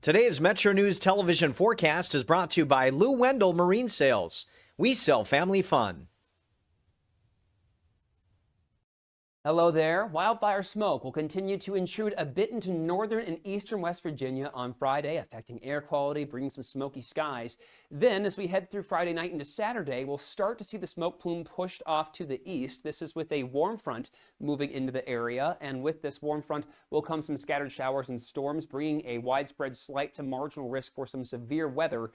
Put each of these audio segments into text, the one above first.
Today's Metro News television forecast is brought to you by Lou Wendell Marine Sales. We sell family fun. Hello there. Wildfire smoke will continue to intrude a bit into northern and eastern West Virginia on Friday, affecting air quality, bringing some smoky skies. Then, as we head through Friday night into Saturday, we'll start to see the smoke plume pushed off to the east. This is with a warm front moving into the area, and with this warm front will come some scattered showers and storms, bringing a widespread slight to marginal risk for some severe weather.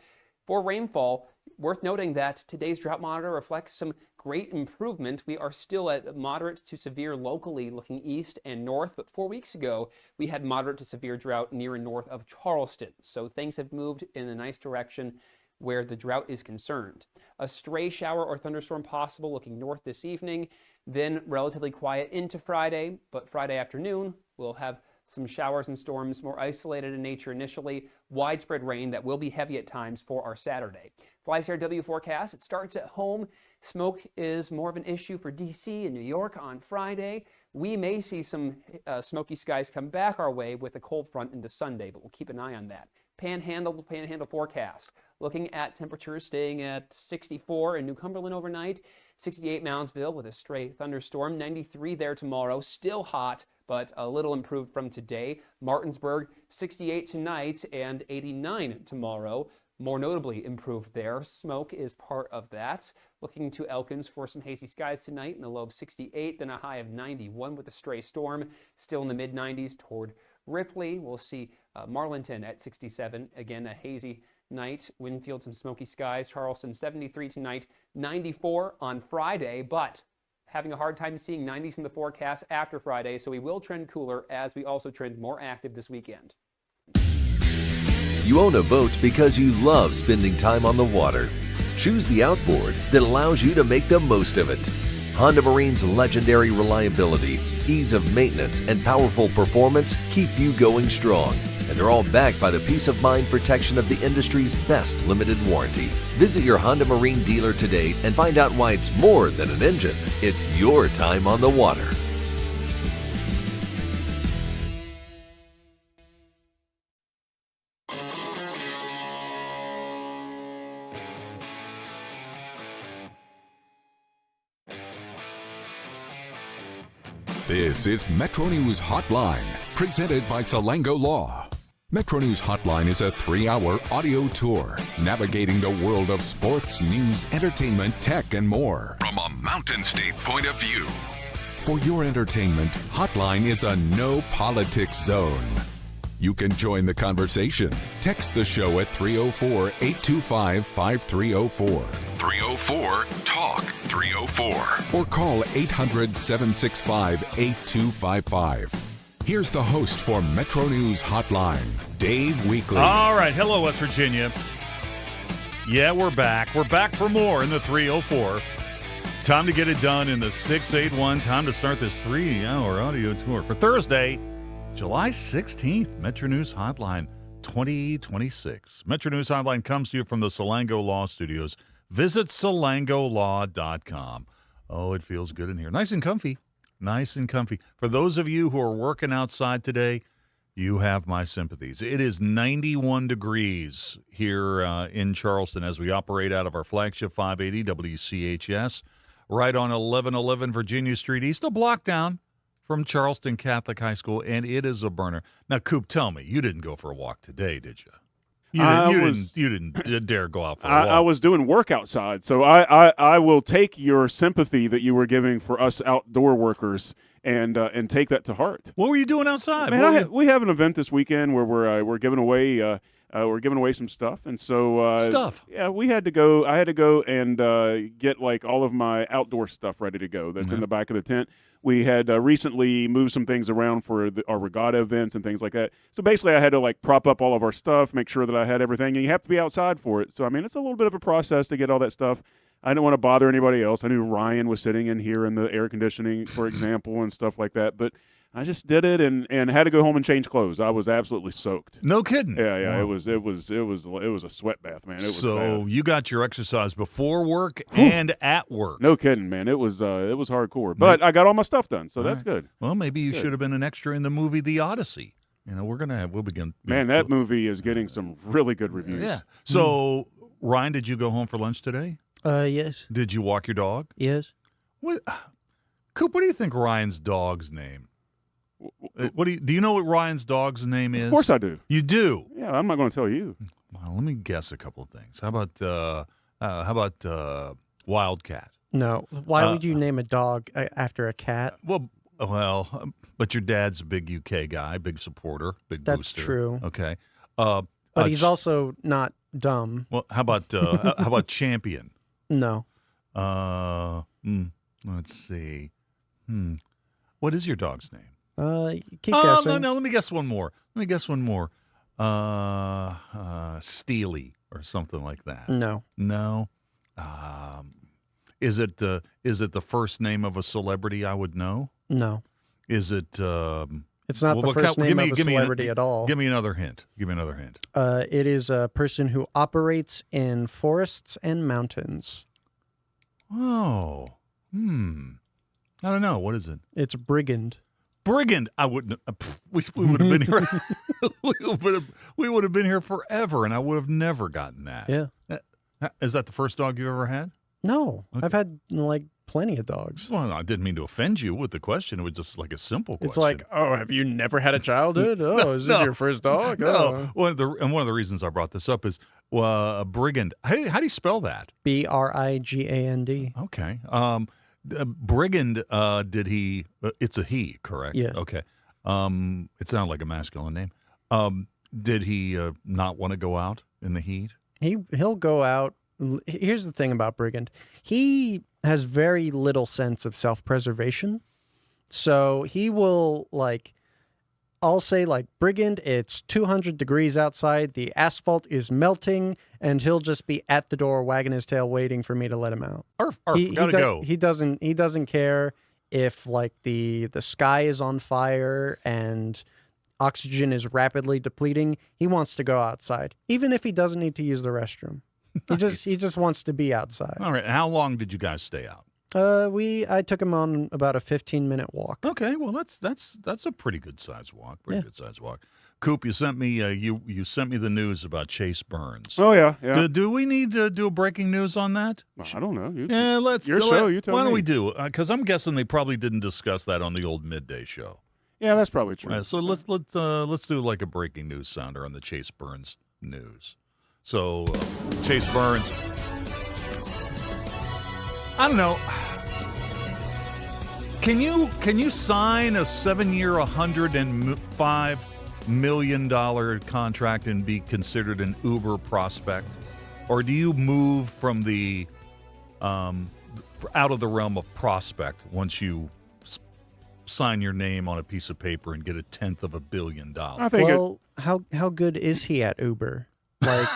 For rainfall, worth noting that today's drought monitor reflects some great improvement. We are still at moderate to severe locally looking east and north, but 4 weeks ago, we had moderate to severe drought near and north of Charleston. So things have moved in a nice direction where the drought is concerned. A stray shower or thunderstorm possible looking north this evening, then relatively quiet into Friday, but Friday afternoon, we'll have some showers and storms, more isolated in nature initially, widespread rain that will be heavy at times for our Saturday. FlyCRW forecast, it starts at home. Smoke is more of an issue for D.C. and New York on Friday. We may see some smoky skies come back our way with a cold front into Sunday, but we'll keep an eye on that. Panhandle forecast. Looking at temperatures staying at 64 in New Cumberland overnight, 68 Moundsville with a stray thunderstorm, 93 there tomorrow, still hot, but a little improved from today. Martinsburg, 68 tonight and 89 tomorrow. More notably improved there. Smoke is part of that. Looking to Elkins for some hazy skies tonight in a low of 68, then a high of 91 with a stray storm. Still in the mid-90s toward Ripley. We'll see Marlinton at 67. Again, a hazy night. Winfield, some smoky skies. Charleston, 73 tonight, 94 on Friday, but having a hard time seeing 90s in the forecast after Friday, so we will trend cooler as we also trend more active this weekend. You own a boat because you love spending time on the water. Choose the outboard that allows you to make the most of it. Honda Marine's legendary reliability, ease of maintenance, and powerful performance keep you going strong. And they're all backed by the peace of mind protection of the industry's best limited warranty. Visit your Honda Marine dealer today and find out why it's more than an engine. It's your time on the water. This is Metro News Hotline, presented by Salango Law. Metro News Hotline is a 3-hour audio tour navigating the world of sports, news, entertainment, tech, and more from a Mountain State point of view. For your entertainment, Hotline is a no politics zone. You can join the conversation. Text the show at 304-825-5304. 304-TALK-304. Or call 800-765-8255. Here's the host for Metro News Hotline, Dave Weekley. All right. Hello, West Virginia. Yeah, we're back. We're back for more in the 304. Time to get it done in the 681. Time to start this 3-hour audio tour for Thursday, July 16th, Metro News Hotline 2026. Metro News Hotline comes to you from the Salango Law Studios. Visit salangolaw.com. Oh, it feels good in here. Nice and comfy. Nice and comfy. For those of you who are working outside today, you have my sympathies. It is 91 degrees here in Charleston as we operate out of our flagship 580 WCHS, right on 1111 Virginia Street East, a block down from Charleston Catholic High School, and it is a burner. Now, Coop, tell me, you didn't go for a walk today, did you? You didn't dare go out for a walk. I was doing work outside, so I will take your sympathy that you were giving for us outdoor workers and take that to heart. What were you doing outside? Man, we have an event this weekend where we're giving away some stuff, and so stuff. Yeah, we had to go. I had to go and get like all of my outdoor stuff ready to go. That's in the back of the tent. We had recently moved some things around for our regatta events and things like that. So basically, I had to like prop up all of our stuff, make sure that I had everything, and you have to be outside for it. So I mean, it's a little bit of a process to get all that stuff. I didn't want to bother anybody else. I knew Ryan was sitting in here in the air conditioning, for example, and stuff like that. But I just did it and had to go home and change clothes. I was absolutely soaked. No kidding. Yeah. Wow. It was a sweat bath, man. It was so bad. You got your exercise before work and at work. No kidding, man. It was hardcore. But I got all my stuff done, so that's good. Well, maybe you good. should have been an extra in the movie The Odyssey. we'll begin. Man, that movie is getting some really good reviews. Yeah. So, Ryan, did you go home for lunch today? Yes. Did you walk your dog? Yes. Coop, what do you think Ryan's dog's name? Do you know what Ryan's dog's name is? Of course I do. You do? Yeah, I'm not going to tell you. Well, let me guess a couple of things. How about Wildcat? No. Why would you name a dog after a cat? Well, but your dad's a big UK guy, big supporter, big That's booster. true. Okay. But he's also not dumb. Well, how about Champion? No. Let's see. What is your dog's name? Keep guessing. No. Let me guess one more. Steely or something like that. No. No. Is it the first name of a celebrity I would know? No. Is it? It's not the first name of a celebrity at all. Give me another hint. It is a person who operates in forests and mountains. Oh. I don't know. What is it? It's Brigand. Brigand. I wouldn't. We would have been here. we would have been here forever, and I would have never gotten that. Yeah. Is that the first dog you ever had? No, Okay. I've had plenty of dogs. Well, I didn't mean to offend you with the question. It was just like a simple question. It's like, oh, have you never had a childhood? Oh, is this your first dog? No. Oh. One of the reasons I brought this up is Brigand. How do you spell that? Brigand. Okay. Brigand. Did he? It's a he, correct? Yes. Okay. It sounded like a masculine name. Did he not want to go out in the heat? He'll go out. Here's the thing about Brigand. He has very little sense of self-preservation. So he will, I'll say, Brigand, it's 200 degrees outside. The asphalt is melting. And he'll just be at the door wagging his tail waiting for me to let him out. Gotta go. He doesn't care if, the sky is on fire and oxygen is rapidly depleting. He wants to go outside, even if he doesn't need to use the restroom. Nice. He just wants to be outside. All right. How long did you guys stay out? I took him on about a 15-minute walk. Okay. Well, that's a pretty good size walk. Good size walk. Coop, you sent me you sent me the news about Chase Burns. Oh yeah. Do we need to do a breaking news on that? I don't know. Your show. You tell me. Why don't we do? Because I'm guessing they probably didn't discuss that on the old midday show. Yeah, that's probably true. So let's do like a breaking news sounder on the Chase Burns news. So Chase Burns, I don't know. Can you sign a 7-year, $105 million contract and be considered an uber prospect, or do you move from the out of the realm of prospect once you sign your name on a piece of paper and get $1/10 of $1 billion? I think how good is he at Uber? That's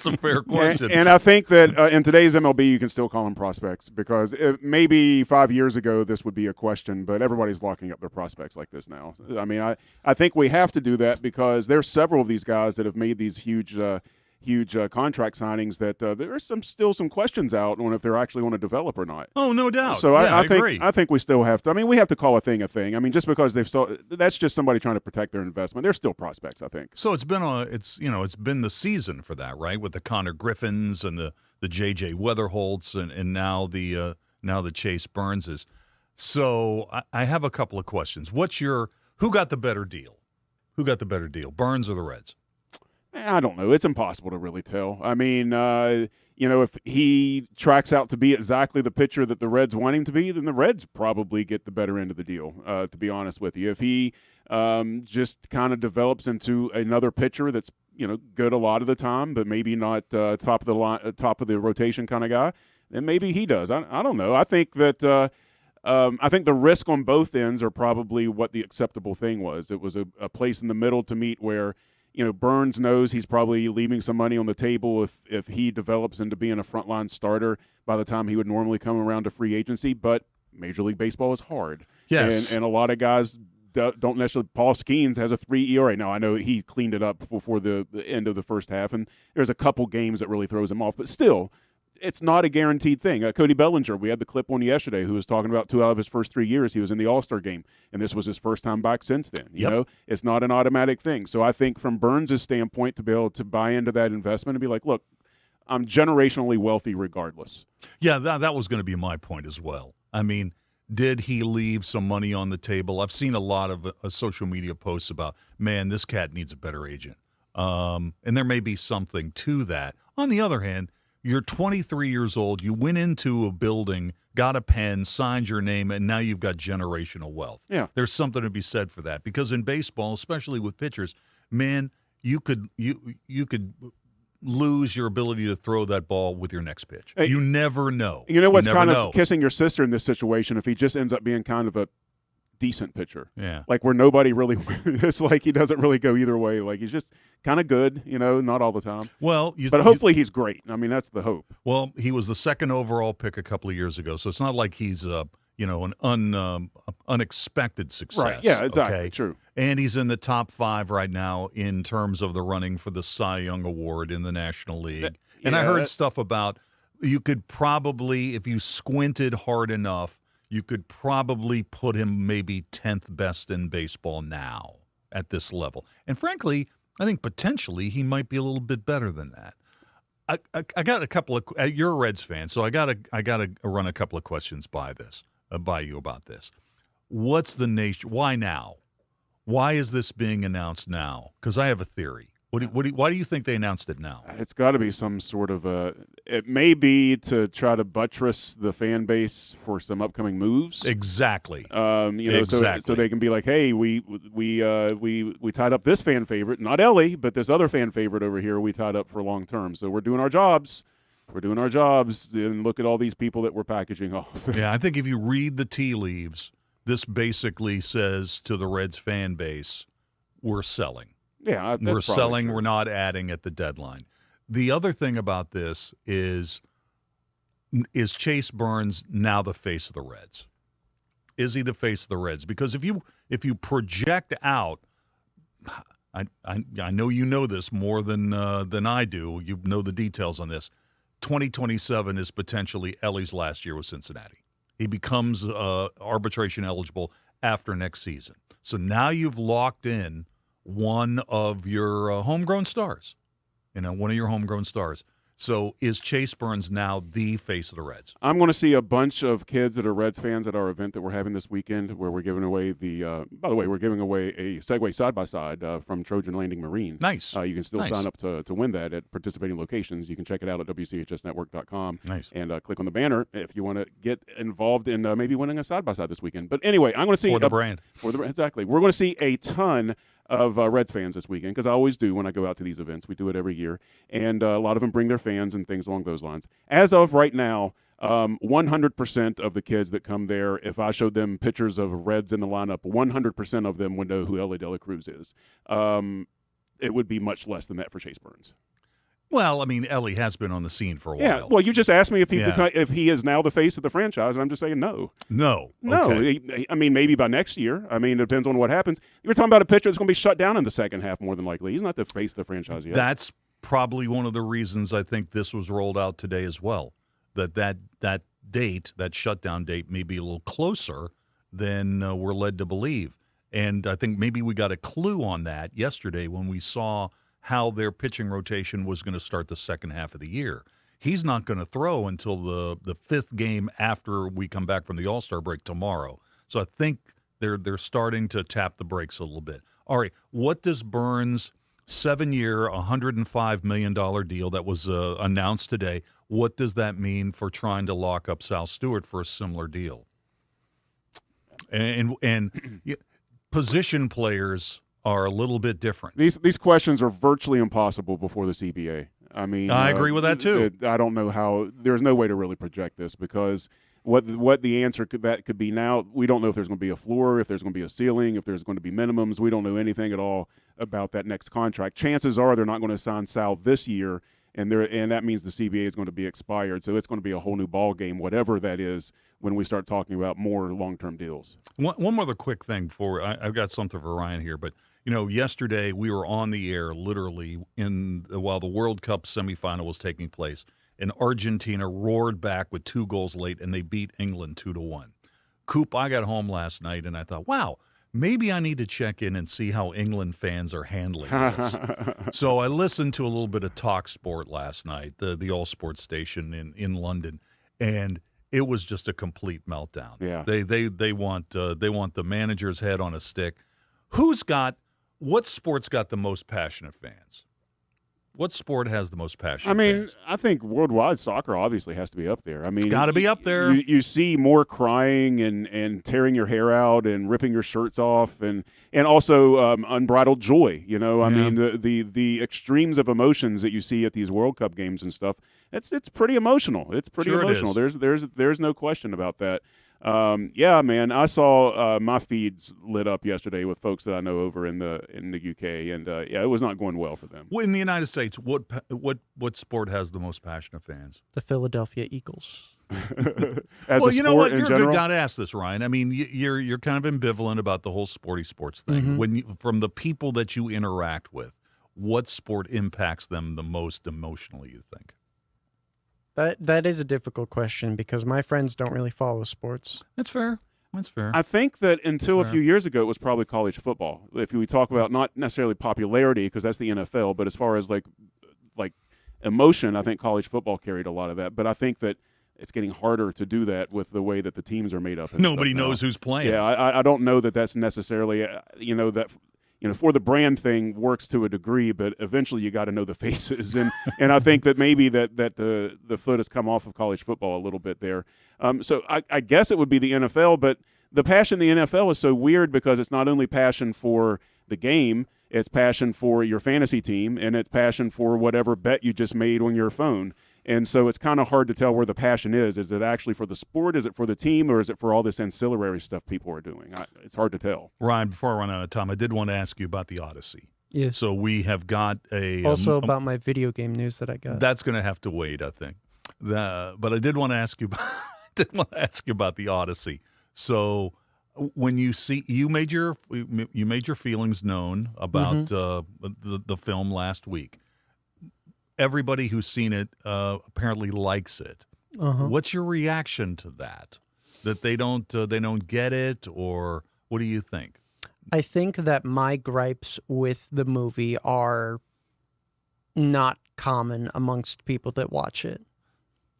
a fair question. And I think that in today's MLB, you can still call them prospects because maybe 5 years ago this would be a question, but everybody's locking up their prospects like this now. I mean, I think we have to do that because there's several of these guys that have made these huge contract signings that there's still some questions out on if they're actually want to develop or not. Oh, no doubt. So I agree. think I think we still have to. I mean, we have to call a thing a thing. I mean, just because that's just somebody trying to protect their investment. They're still prospects, I think. So it's been the season for that, right? With the Connor Griffins and the JJ Weatherholts and now the Chase Burnses. So I have a couple of questions. Who got the better deal? Burns or the Reds? I don't know. It's impossible to really tell. I mean, if he tracks out to be exactly the pitcher that the Reds want him to be, then the Reds probably get the better end of the deal, to be honest with you. If he just kind of develops into another pitcher that's, good a lot of the time, but maybe not top of the rotation kind of guy, then maybe he does. I don't know. I think that I think the risk on both ends are probably what the acceptable thing was. It was a place in the middle to meet where – Burns knows he's probably leaving some money on the table if he develops into being a frontline starter by the time he would normally come around to free agency. But Major League Baseball is hard. Yes. And a lot of guys don't necessarily – Paul Skeens has a 3 ERA. Now, I know he cleaned it up before the end of the first half, and there's a couple games that really throws him off. But still, it's not a guaranteed thing. Cody Bellinger, we had the clip on yesterday, who was talking about 2 out of his first 3 years he was in the All-Star game, and this was his first time back since then. You know, it's not an automatic thing. So I think from Burns' standpoint, to be able to buy into that investment and be like, look, I'm generationally wealthy regardless. Yeah, that was going to be my point as well. I mean, did he leave some money on the table? I've seen a lot of social media posts about, man, this cat needs a better agent. And there may be something to that. On the other hand, you're 23 years old. You went into a building, got a pen, signed your name, and now you've got generational wealth. Yeah. There's something to be said for that. Because in baseball, especially with pitchers, man, you could lose your ability to throw that ball with your next pitch. Hey, you never know. You know what's kind know. of kissing your sister in this situation if he just ends up being kind of a decent pitcher. Yeah. Like where nobody really – it's like he doesn't really go either way. Like he's just kind of good, you know, not all the time. Well, but hopefully he's great. I mean, that's the hope. Well, he was the second overall pick a couple of years ago, so it's not like he's an unexpected success. Right, yeah, exactly, okay? True. And he's in the top 5 right now in terms of the running for the Cy Young Award in the National League. And I heard stuff about you could probably, if you squinted hard enough, you could probably put him maybe 10th best in baseball now at this level. And frankly, I think potentially he might be a little bit better than that. I got a couple of – you're a Reds fan, so I got to run a couple of questions by you about this. What's the nature – why now? Why is this being announced now? Because I have a theory. Why do you think they announced it now? It's got to be some sort of a – it may be to try to buttress the fan base for some upcoming moves. Exactly. Exactly. So they can be like, hey, we tied up this fan favorite, not Ellie, but this other fan favorite over here we tied up for long term. So we're doing our jobs. And look at all these people that we're packaging off. Yeah, I think if you read the tea leaves, this basically says to the Reds fan base, we're selling. Yeah, we're selling. True. We're not adding at the deadline. The other thing about this is Chase Burns now the face of the Reds? Is he the face of the Reds? Because if you project out, I know you know this more than I do. You know the details on this. 2027 is potentially Ellie's last year with Cincinnati. He becomes arbitration eligible after next season. So now you've locked in one of your homegrown stars, one of your homegrown stars. So is Chase Burns now the face of the Reds? I'm going to see a bunch of kids that are Reds fans at our event that we're having this weekend where we're giving away by the way, we're giving away a Segway side-by-side from Trojan Landing Marine. Nice. You can still sign up to win that at participating locations. You can check it out at WCHSnetwork.com. Nice. And click on the banner if you want to get involved in maybe winning a side-by-side this weekend. But anyway, I'm going to see – For the brand. Exactly. We're going to see a ton of Reds fans this weekend, because I always do when I go out to these events. We do it every year. And a lot of them bring their fans and things along those lines. As of right now, 100% of the kids that come there, if I showed them pictures of Reds in the lineup, 100% of them would know who Ellie De La Cruz is. It would be much less than that for Chase Burns. Well, I mean, Ellie has been on the scene for a while. Yeah, well, you just asked me if he is now the face of the franchise, and I'm just saying no. No. Okay. I mean, maybe by next year. I mean, it depends on what happens. You're talking about a pitcher that's going to be shut down in the second half more than likely. He's not the face of the franchise yet. That's probably one of the reasons I think this was rolled out today as well, that date, that shutdown date, may be a little closer than we're led to believe. And I think maybe we got a clue on that yesterday when we saw how their pitching rotation was going to start the second half of the year. He's not going to throw until the fifth game after we come back from the All-Star break tomorrow. So I think they're starting to tap the brakes a little bit. All right, what does Burns' 7-year, $105 million deal that was announced today, what does that mean for trying to lock up Sal Stewart for a similar deal? And position players are a little bit different. These questions are virtually impossible before the CBA. I mean, I agree with that too. I don't know how. There's no way to really project this, because what the answer could be now, we don't know if there's going to be a floor, if there's going to be a ceiling, if there's going to be minimums. We don't know anything at all about that next contract. Chances are they're not going to sign Sal this year, and that means the CBA is going to be expired. So it's going to be a whole new ball game, whatever that is, when we start talking about more long-term deals. One other quick thing before I've got something for Ryan here, but yesterday we were on the air literally while the World Cup semifinal was taking place, and Argentina roared back with 2 goals late, and they beat England 2-1. Coop, I got home last night, and I thought, wow, maybe I need to check in and see how England fans are handling this. So I listened to a little bit of Talk Sport last night, the all sports station in London, and it was just a complete meltdown. Yeah. They want the manager's head on a stick. What sport's got the most passionate fans? What sport has the most passionate fans? I think worldwide soccer obviously has to be up there. I mean, It's got to be up there. You see more crying and tearing your hair out and ripping your shirts off and also unbridled joy. You know, I mean, the extremes of emotions that you see at these World Cup games and stuff. It's pretty emotional. It's pretty emotional. There's no question about that. Yeah, man, I saw my feeds lit up yesterday with folks that I know over in the UK, and it was not going well for them. Well, in the United States, what sport has the most passionate fans? The Philadelphia Eagles. As you know what? You're a good guy to ask this, Ryan. I mean, you're kind of ambivalent about the whole sports thing. Mm-hmm. From the people that you interact with, what sport impacts them the most emotionally, you think? That is a difficult question because my friends don't really follow sports. That's fair. I think that until a few years ago, it was probably college football. If we talk about not necessarily popularity, because that's the NFL, but as far as like emotion, I think college football carried a lot of that. But I think that it's getting harder to do that with the way that the teams are made up. Nobody knows who's playing. Yeah, I don't know that that's necessarily for the brand thing works to a degree, but eventually you got to know the faces, and I think that maybe that the foot has come off of college football a little bit there. So I guess it would be the NFL, but the passion in the NFL is so weird because it's not only passion for the game, it's passion for your fantasy team, and it's passion for whatever bet you just made on your phone. And so it's kind of hard to tell where the passion is. Is it actually for the sport? Is it for the team? Or is it for all this ancillary stuff people are doing? It's hard to tell. Ryan, before I run out of time, I did want to ask you about the Odyssey. Yeah. So we have got also about my video game news that I got. That's going to have to wait, I think. But I did want to ask you about the Odyssey. So when you made your feelings known about the film last week. Everybody who's seen it apparently likes it. What's your reaction to that? That they don't get it, or what do you think? I think that my gripes with the movie are not common amongst people that watch it.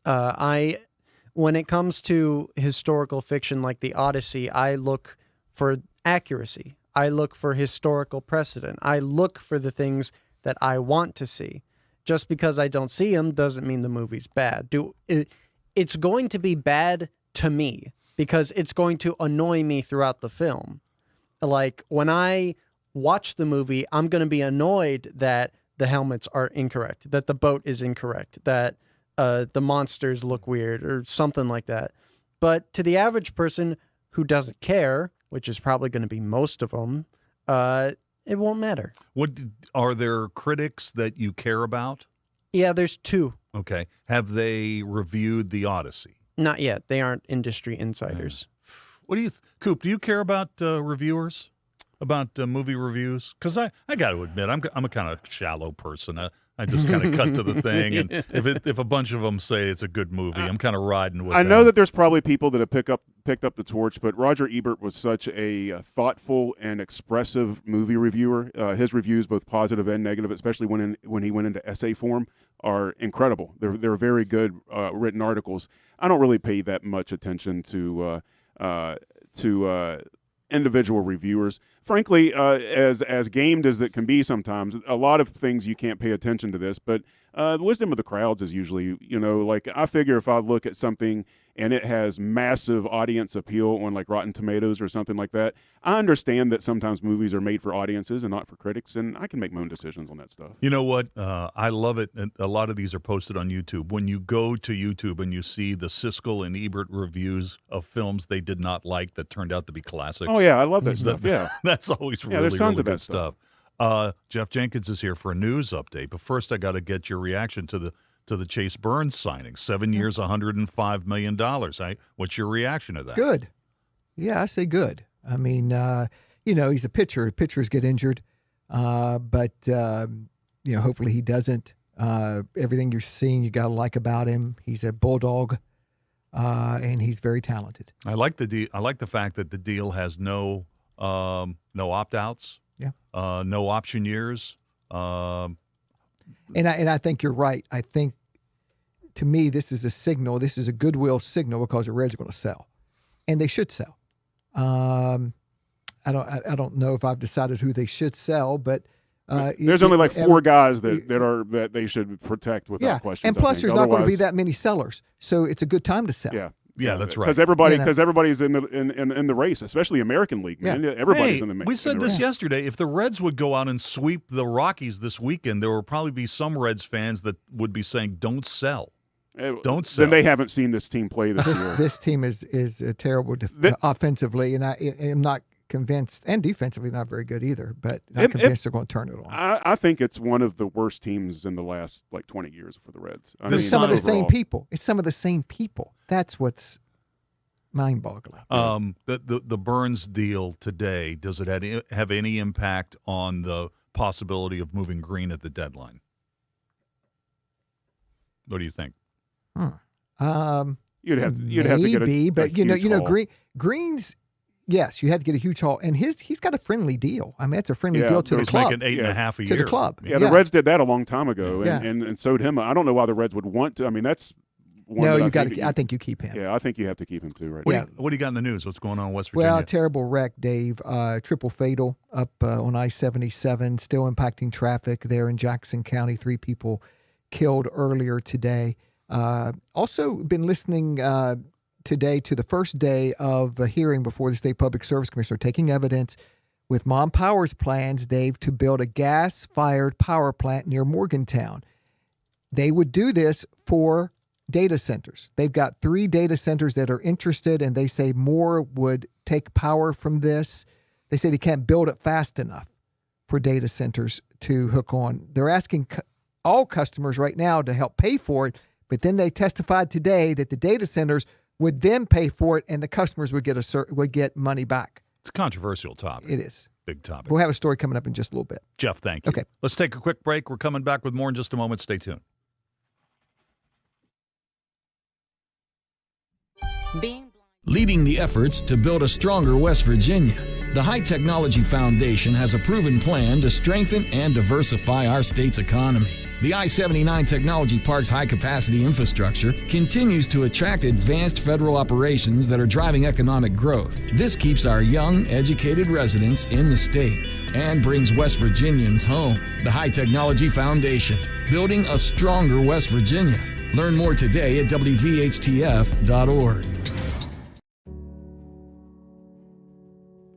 When it comes to historical fiction like the Odyssey, I look for accuracy. I look for historical precedent. I look for the things that I want to see. Just because I don't see them doesn't mean the movie's bad. It's going to be bad to me because it's going to annoy me throughout the film. Like, when I watch the movie, I'm going to be annoyed that the helmets are incorrect, that the boat is incorrect, that the monsters look weird or something like that. But to the average person who doesn't care, which is probably going to be most of them, it won't matter. Are there critics that you care about? Yeah, there's 2. Okay. Have they reviewed the Odyssey? Not yet. They aren't industry insiders. What do you, Coop? Do you care about reviewers, about movie reviews? Because I got to admit, I'm a kind of shallow person. I just kind of cut to the thing, and if a bunch of them say it's a good movie, I'm kind of riding with. I know that there's probably people that have picked up the torch, but Roger Ebert was such a thoughtful and expressive movie reviewer. His reviews, both positive and negative, especially when he went into essay form, are incredible. They're very good written articles. I don't really pay that much attention to individual reviewers. Frankly, as gamed as it can be sometimes, a lot of things you can't pay attention to this, but the wisdom of the crowds is usually, like I figure if I look at something and it has massive audience appeal on like Rotten Tomatoes or something like that, I understand that sometimes movies are made for audiences and not for critics, and I can make my own decisions on that stuff. You know what? I love it. And a lot of these are posted on YouTube. When you go to YouTube and you see the Siskel and Ebert reviews of films they did not like that turned out to be classics. Oh, yeah, I love that stuff, yeah. That's always really, there's tons really of that good stuff. Jeff Jenkins is here for a news update, but first I got to get your reaction to the Chase Burns signing. 7 years, $105 million. What's your reaction to that? Good. Yeah, I say good. I mean, he's a pitcher. Pitchers get injured, but hopefully he doesn't. Everything you're seeing, you got to like about him. He's a bulldog, and he's very talented. I like the fact that the deal has no opt-outs. Yeah. No option years. And I think you're right. I think, to me, this is a signal. This is a goodwill signal because the Reds are going to sell, and they should sell. I don't know if I've decided who they should sell, but there's only like 4 guys that they should protect without question. And plus, there's not going to be that many sellers, so it's a good time to sell. Yeah, that's right. Because everybody's in the race, especially American League. Man, everybody's in the. We said this yesterday. If the Reds would go out and sweep the Rockies this weekend, there would probably be some Reds fans that would be saying, "Don't sell, don't sell." Then they haven't seen this team play this year. This team is terrible offensively, and I'm not convinced, and defensively not very good either. But not convinced they're going to turn it on. I think it's one of the worst teams in the last 20 years for the Reds. It's some of the same people. It's some of the same people. That's what's mind-boggling. The Burns deal today, does it have any impact on the possibility of moving Green at the deadline? What do you think? You'd have to get a Green's. Yes, you had to get a huge haul, and he's got a friendly deal. I mean, that's a friendly deal to the club. He's making $8.5 a year to the club. Yeah, the Reds did that a long time ago, and so did him. I don't know why the Reds would want to. I mean, that's one. No, you got to. I think you keep him. Yeah, I think you have to keep him too. Right. What do you got in the news? What's going on in West Virginia? Well, terrible wreck, Dave. Triple fatal up on I-77, still impacting traffic there in Jackson County. 3 people killed earlier today. Also, been listening today to the first day of a hearing before the State Public Service Commissioner, taking evidence with Mon Power's plans, Dave, to build a gas-fired power plant near Morgantown. They would do this for data centers. They've got 3 data centers that are interested, and they say more would take power from this. They say they can't build it fast enough for data centers to hook on. They're asking all customers right now to help pay for it, but then they testified today that the data centers would then pay for it, and the customers would get money back. It's a controversial topic. It is. Big topic. We'll have a story coming up in just a little bit. Jeff, thank you. Okay. Let's take a quick break. We're coming back with more in just a moment. Stay tuned. Leading the efforts to build a stronger West Virginia, the High Technology Foundation has a proven plan to strengthen and diversify our state's economy. The I-79 Technology Park's high-capacity infrastructure continues to attract advanced federal operations that are driving economic growth. This keeps our young, educated residents in the state and brings West Virginians home. The High Technology Foundation, building a stronger West Virginia. Learn more today at WVHTF.org.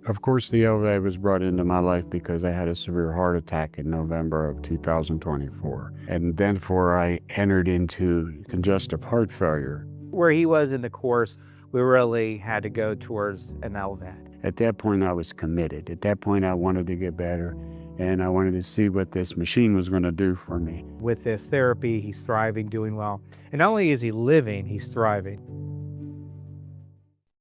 Of course, the LVA was brought into my life because I had a severe heart attack in November of 2024. And then I entered into congestive heart failure. Where he was in the course, we really had to go towards an LVAD. At that point, I was committed. At that point, I wanted to get better, and I wanted to see what this machine was going to do for me. With this therapy, he's thriving, doing well. And not only is he living, he's thriving.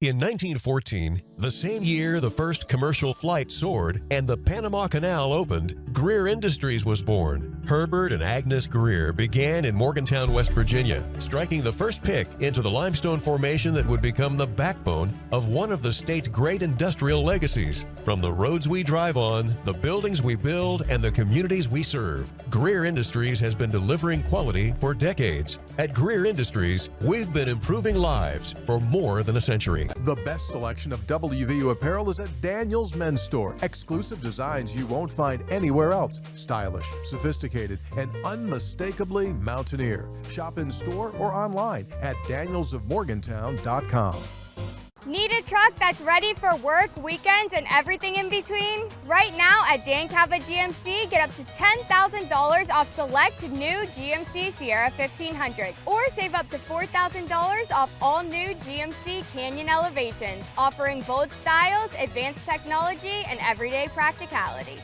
In 1914, the same year the first commercial flight soared and the Panama Canal opened, Greer Industries was born. Herbert and Agnes Greer began in Morgantown, West Virginia, striking the first pick into the limestone formation that would become the backbone of one of the state's great industrial legacies. From the roads we drive on, the buildings we build, and the communities we serve, Greer Industries has been delivering quality for decades. At Greer Industries, we've been improving lives for more than a century. The best selection of WVU apparel is at Daniel's Men's Store. Exclusive designs you won't find anywhere else. Stylish, sophisticated, and unmistakably Mountaineer. Shop in store or online at danielsofmorgantown.com. Need a truck that's ready for work, weekends, and everything in between? Right now at Dan Cava GMC, get up to $10,000 off select new GMC Sierra 1500, or save up to $4,000 off all new GMC Canyon Elevations, offering bold styles, advanced technology, and everyday practicality.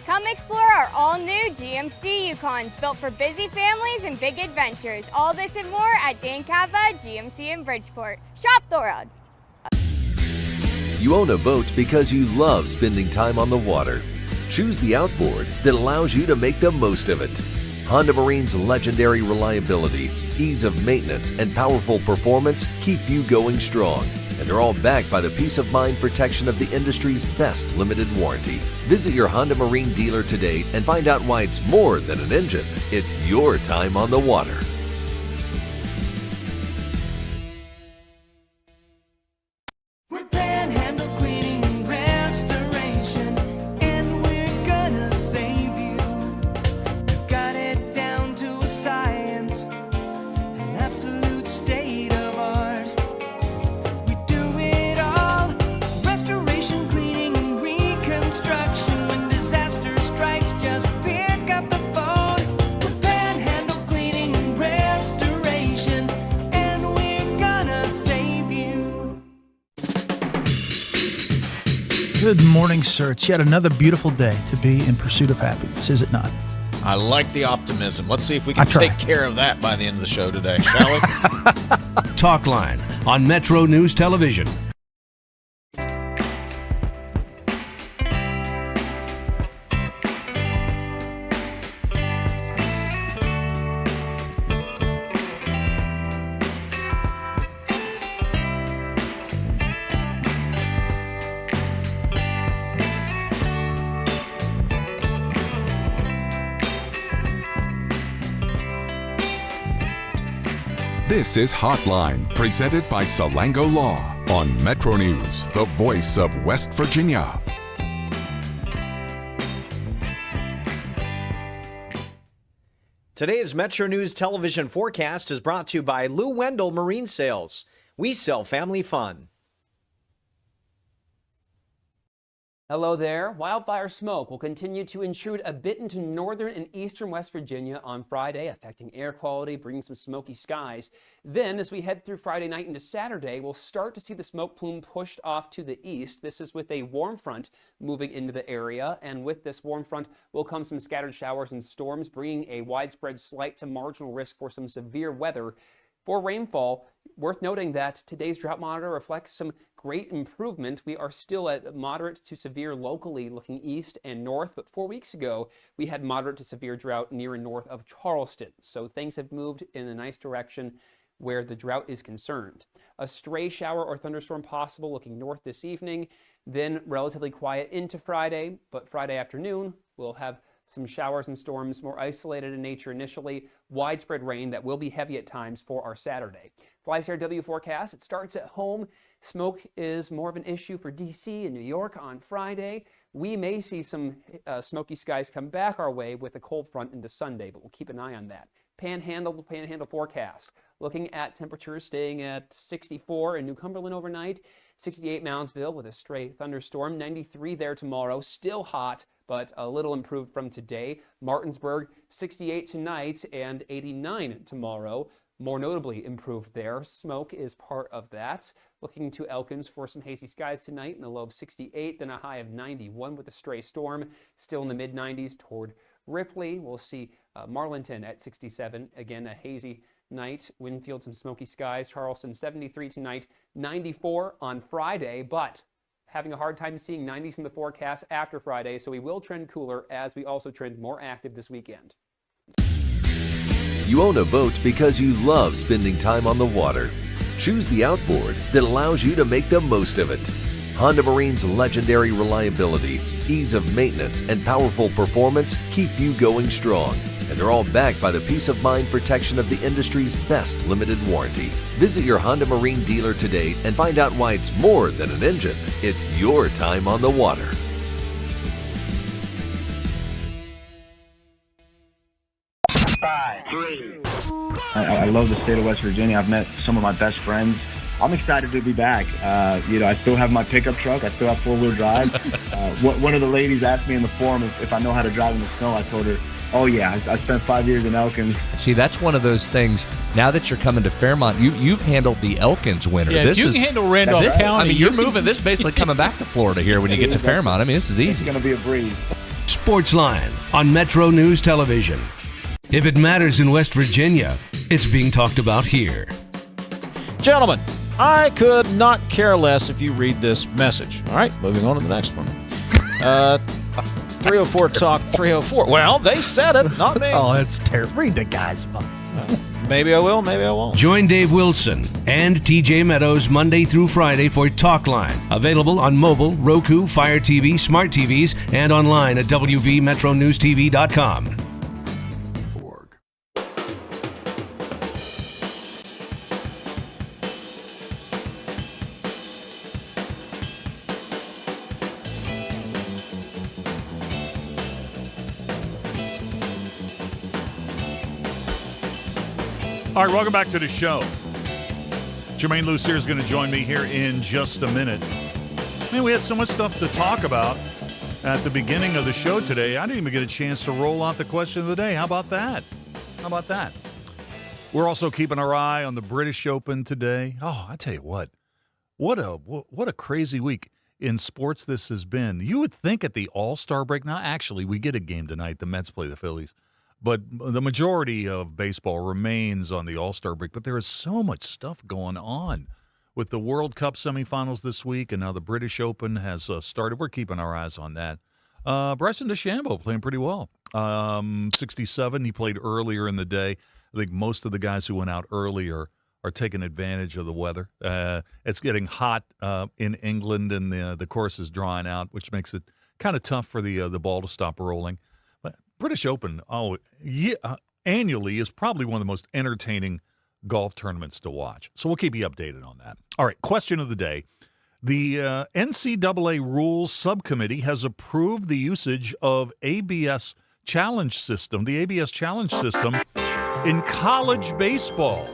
Come explore our all-new GMC Yukons, built for busy families and big adventures. All this and more at Dan Cava GMC in Bridgeport. Shop the world. You own a boat because you love spending time on the water. Choose the outboard that allows you to make the most of it. Honda Marine's legendary reliability, ease of maintenance, and powerful performance keep you going strong. And they're all backed by the peace of mind protection of the industry's best limited warranty. Visit your Honda Marine dealer today and find out why it's more than an engine. It's your time on the water. Good morning, sir. It's yet another beautiful day to be in pursuit of happiness, is it not? I like the optimism. Let's see if we can take care of that by the end of the show today, shall we? Talk Line on Metro News Television. This is Hotline, presented by Salango Law on Metro News, the voice of West Virginia. Today's Metro News television forecast is brought to you by Lou Wendell Marine Sales. We sell family fun. Hello there. Wildfire smoke will continue to intrude a bit into northern and eastern West Virginia on Friday, affecting air quality, bringing some smoky skies. Then, as we head through Friday night into Saturday, we'll start to see the smoke plume pushed off to the east. This is with a warm front moving into the area, and with this warm front will come some scattered showers and storms, bringing a widespread slight to marginal risk for some severe weather. For rainfall, worth noting that today's drought monitor reflects some great improvement. We are still at moderate to severe locally looking east and north, but 4 weeks ago we had moderate to severe drought near and north of Charleston. So things have moved in a nice direction where the drought is concerned. A stray shower or thunderstorm possible looking north this evening, then relatively quiet into Friday, but Friday afternoon we'll have some showers and storms, more isolated in nature initially, widespread rain that will be heavy at times for our Saturday. FlyCRW forecast, it starts at home. Smoke is more of an issue for D.C. and New York on Friday. We may see some smoky skies come back our way with a cold front into Sunday, but we'll keep an eye on that. Panhandle forecast. Looking at temperatures staying at 64 in New Cumberland overnight, 68 Moundsville with a stray thunderstorm, 93 there tomorrow, still hot, but a little improved from today. Martinsburg, 68 tonight and 89 tomorrow. More notably improved there. Smoke is part of that. Looking to Elkins for some hazy skies tonight and a low of 68, then a high of 91 with a stray storm. Still in the mid-90s toward Ripley. We'll see Marlinton at 67. Again, a hazy night. Winfield, some smoky skies. Charleston, 73 tonight, 94 on Friday, but having a hard time seeing 90s in the forecast after Friday, so we will trend cooler as we also trend more active this weekend. You own a boat because you love spending time on the water. Choose the outboard that allows you to make the most of it. Honda Marine's legendary reliability, ease of maintenance, and powerful performance keep you going strong. And they're all backed by the peace of mind protection of the industry's best limited warranty. Visit your Honda Marine dealer today and find out why it's more than an engine. It's your time on the water. I love the state of West Virginia. I've met some of my best friends. I'm excited to be back. I still have my pickup truck. I still have four-wheel drive. One of the ladies asked me in the forum if I know how to drive in the snow. I told her, oh yeah, I spent 5 years in Elkins. See, that's one of those things. Now that you're coming to Fairmont, you've handled the Elkins winter. Yeah, if you can handle Randolph County. I mean, you're moving. This is basically coming back to Florida here when you get to Fairmont. I mean, this is easy. It's going to be a breeze. Sportsline on Metro News Television. If it matters in West Virginia, it's being talked about here. Gentlemen, I could not care less if you read this message. All right, moving on to the next one. 304 Talk 304. Well, they said it, not me. Oh, that's terrible. Read the guy's phone. Maybe I will, maybe I won't. Join Dave Wilson and TJ Meadows Monday through Friday for Talkline. Available on mobile, Roku, Fire TV, smart TVs, and online at WVMetroNewsTV.com. All right, welcome back to the show. Germain Lussier is going to join me here in just a minute. Man, we had so much stuff to talk about at the beginning of the show today. I didn't even get a chance to roll out the question of the day. How about that? How about that? We're also keeping our eye on the British Open today. Oh, I tell you what a crazy week in sports this has been. You would think at the All-Star break, now actually we get a game tonight. The Mets play the Phillies. But the majority of baseball remains on the All-Star break. But there is so much stuff going on with the World Cup semifinals this week, and now the British Open has started. We're keeping our eyes on that. Bryson DeChambeau playing pretty well. 67, he played earlier in the day. I think most of the guys who went out earlier are taking advantage of the weather. It's getting hot in England, and the course is drying out, which makes it kind of tough for the ball to stop rolling. British Open, annually is probably one of the most entertaining golf tournaments to watch. So we'll keep you updated on that. All right, question of the day. The NCAA Rules Subcommittee has approved the usage of ABS Challenge System, the ABS Challenge System, in college baseball.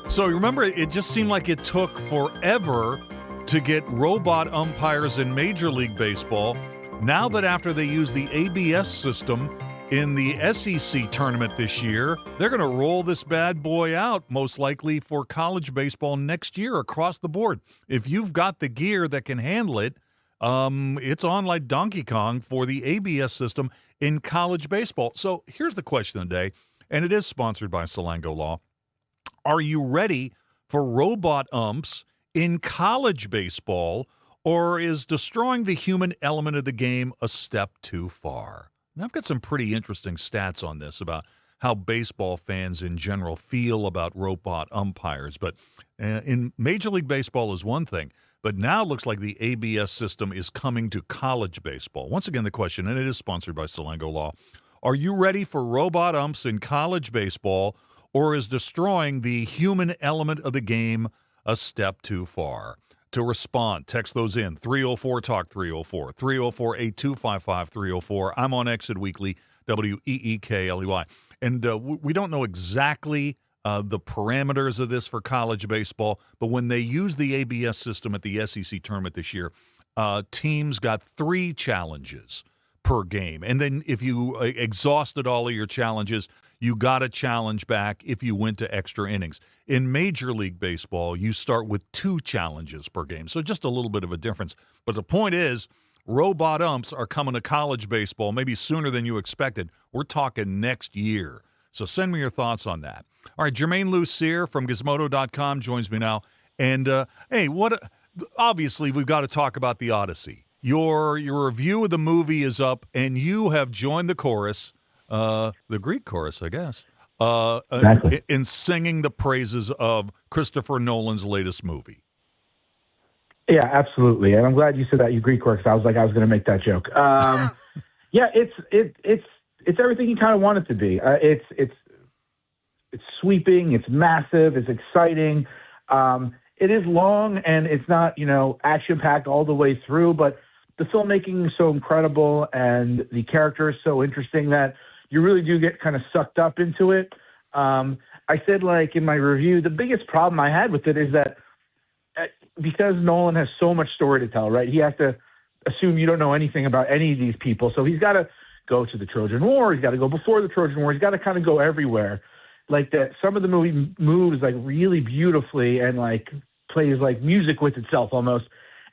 So remember, it just seemed like it took forever to get robot umpires in Major League Baseball. Now that after they use the ABS system in the SEC tournament this year, they're going to roll this bad boy out most likely for college baseball next year across the board. If you've got the gear that can handle it, it's on like Donkey Kong for the ABS system in college baseball. So here's the question of the day, and it is sponsored by Salango Law. Are you ready for robot umps in college baseball? Or is destroying the human element of the game a step too far? Now, I've got some pretty interesting stats on this about how baseball fans in general feel about robot umpires. But in Major League Baseball is one thing, but now it looks like the ABS system is coming to college baseball. Once again, the question, and it is sponsored by Salango Law, are you ready for robot umps in college baseball, or is destroying the human element of the game a step too far? To respond, text those in, 304-TALK 304, 304-8255-304. I'm on Exit Weekly, WEEKLEY. And we don't know exactly the parameters of this for college baseball, but when they use the ABS system at the SEC tournament this year, teams got 3 challenges per game. And then if you exhausted all of your challenges, you got a challenge back if you went to extra innings. In Major League Baseball, you start with 2 challenges per game, so just a little bit of a difference. But the point is, robot umps are coming to college baseball maybe sooner than you expected. We're talking next year. So send me your thoughts on that. All right, Germain Lussier from Gizmodo.com joins me now. And, hey, obviously we've got to talk about the Odyssey. Your review of the movie is up, and you have joined the chorus. The Greek chorus, I guess, exactly. In singing the praises of Christopher Nolan's latest movie. Yeah, absolutely. And I'm glad you said that, you Greek chorus. I was going to make that joke. Yeah, it's everything you kind of want it to be. It's sweeping, it's massive, it's exciting. It is long, and it's not, action-packed all the way through, but the filmmaking is so incredible, and the character is so interesting that you really do get kind of sucked up into it. I said, in my review, the biggest problem I had with it is that because Nolan has so much story to tell, right? He has to assume you don't know anything about any of these people. So he's got to go to the Trojan War. He's got to go before the Trojan War. He's got to kind of go everywhere. Some of the movie moves really beautifully and plays music with itself almost.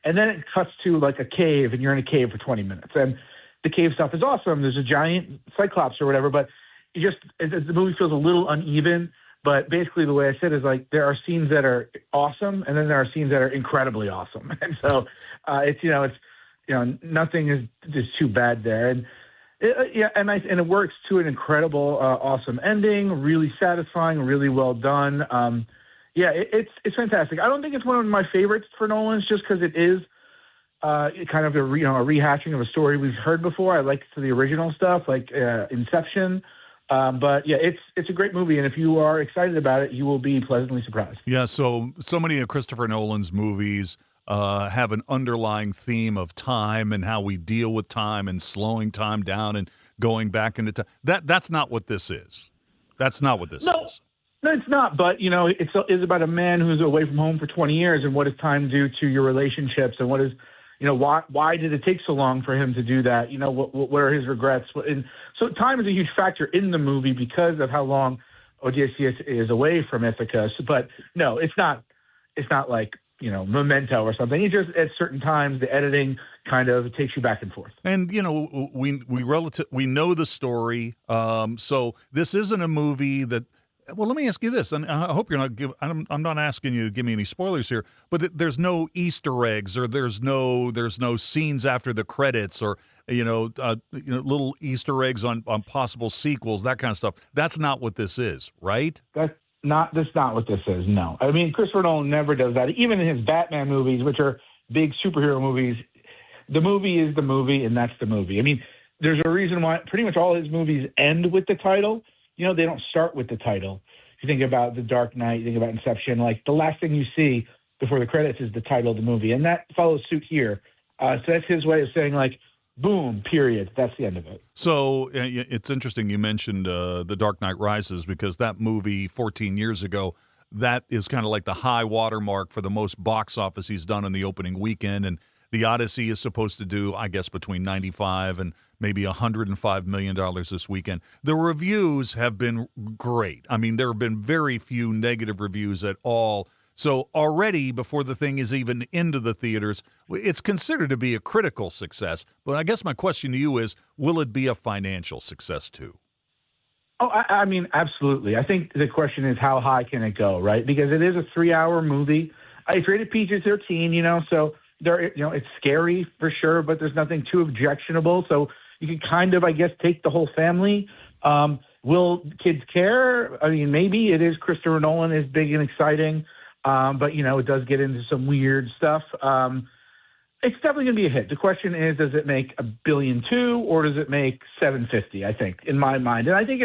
And then it cuts to a cave, and you're in a cave for 20 minutes. And the cave stuff is awesome. There's a giant cyclops or whatever, but the movie feels a little uneven. But basically the way I said is there are scenes that are awesome, and then there are scenes that are incredibly awesome. And so it's nothing is just too bad there. And it works to an incredible, awesome ending, really satisfying, really well done. It's fantastic. I don't think it's one of my favorites for Nolan's just because it is kind of a rehashing of a story we've heard before. I like the original stuff, like Inception. But it's a great movie, and if you are excited about it, you will be pleasantly surprised. Yeah, so many of Christopher Nolan's movies have an underlying theme of time and how we deal with time and slowing time down and going back into time. That's not what this is. That's not what this is. No, it's not. But it's about a man who's away from home for 20 years, and what does time do to your relationships, and what is why did it take so long for him to do that? What are his regrets? And so time is a huge factor in the movie because of how long Odysseus is away from Ithaca. But no, it's not like, Memento or something. It just, at certain times, the editing kind of takes you back and forth. And, we know the story. So this isn't a movie that, well, let me ask you this, and I hope you're not I'm not asking you to give me any spoilers here, but there's no Easter eggs, or there's no scenes after the credits, or little Easter eggs on possible sequels, that kind of stuff. That's not what this is, right? That's not what this is. No, I mean, Christopher Nolan never does that. Even in his Batman movies, which are big superhero movies, the movie is the movie, and that's the movie. I mean, there's a reason why pretty much all his movies end with the title. They don't start with the title. If you think about The Dark Knight, you think about Inception, like the last thing you see before the credits is the title of the movie. And that follows suit here. So that's his way of saying, like, boom, period. That's the end of it. So it's interesting you mentioned The Dark Knight Rises, because that movie 14 years ago, that is kind of like the high watermark for the most box office he's done in the opening weekend. And The Odyssey is supposed to do, I guess, between 95 and maybe $105 million this weekend. The reviews have been great. I mean, there have been very few negative reviews at all. So already, before the thing is even into the theaters, it's considered to be a critical success. But I guess my question to you is, will it be a financial success too? Oh, I mean, absolutely. I think the question is, how high can it go, right? Because it is a 3-hour movie. It's rated PG-13, so there, it's scary for sure, but there's nothing too objectionable. So you can kind of, I guess, take the whole family. Will kids care? I mean, maybe. It is Christopher Nolan, is big and exciting, but it does get into some weird stuff. It's definitely going to be a hit. The question is, does it make $1.2 billion or does it make $750 million? I think, in my mind, and I think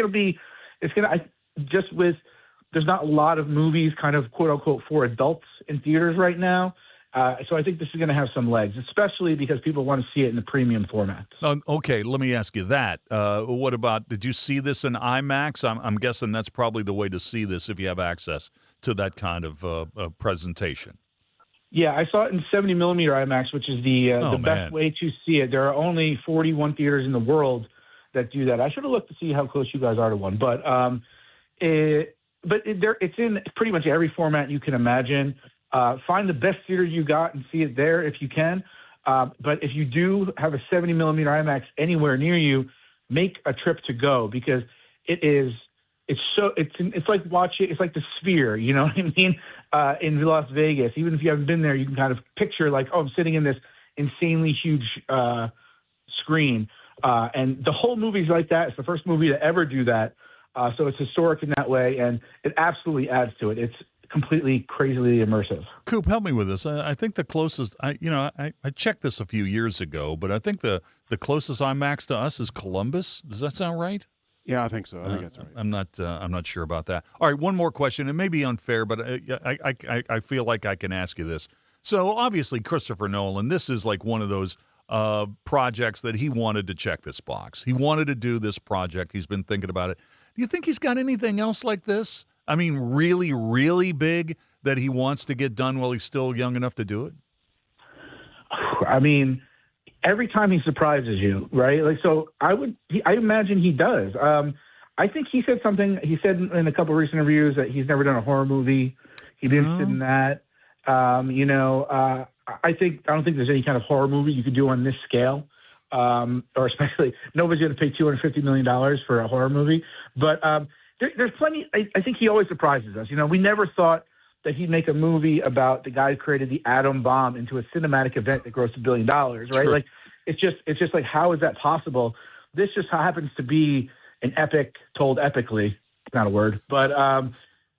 there's not a lot of movies, kind of quote unquote, for adults in theaters right now. So I think this is going to have some legs, especially because people want to see it in the premium format. Okay, let me ask you that. What about, did you see this in IMAX? I'm guessing that's probably the way to see this if you have access to that kind of presentation. Yeah, I saw it in 70 millimeter IMAX, which is the best way to see it. There are only 41 theaters in the world that do that. I should have looked to see how close you guys are to one, but it's in pretty much every format you can imagine. Find the best theater you got and see it there if you can. But if you do have a 70 millimeter IMAX anywhere near you, make a trip to go, because it's like watching, it's like the Sphere, you know what I mean? In Las Vegas. Even if you haven't been there, you can kind of picture like, oh, I'm sitting in this insanely huge screen. And the whole movie's like that. It's the first movie to ever do that. So it's historic in that way, and it absolutely adds to it. It's completely crazily immersive. Coop, help me with this. I think the closest, I checked this a few years ago, but I think the closest IMAX to us is Columbus. Does that sound right? Yeah, I think so. I think that's right. I'm not sure about that. All right, one more question. It may be unfair, but I feel like I can ask you this. So obviously, Christopher Nolan, this is like one of those projects that he wanted to check this box. He wanted to do this project. He's been thinking about it. Do you think he's got anything else like this? I mean, really, really big that he wants to get done while he's still young enough to do it? I mean, every time he surprises you, right? Like, so I imagine he does. I think he said something. He said in a couple of recent interviews that he's never done a horror movie. He'd be interested in that. I don't think there's any kind of horror movie you could do on this scale. Or especially, nobody's going to pay $250 million for a horror movie. But there's plenty. I think he always surprises us. We never thought that he'd make a movie about the guy who created the atom bomb into a cinematic event that grossed $1 billion, right? Sure. Like, it's just like, how is that possible? This just happens to be an epic told epically. Not a word, but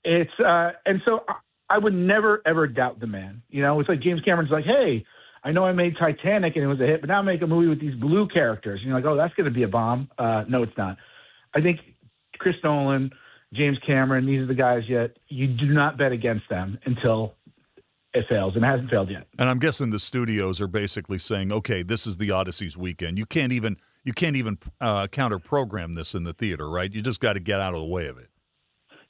and so I would never ever doubt the man. You know, it's like James Cameron's like, hey, I know I made Titanic and it was a hit, but now I make a movie with these blue characters. And you're like, oh, that's going to be a bomb. No, it's not. I think Chris Nolan, James Cameron, these are the guys yet. You do not bet against them until it fails, and it hasn't failed yet. And I'm guessing the studios are basically saying, okay, this is the Odyssey's weekend. You can't even counter program this in the theater, right? You just got to get out of the way of it.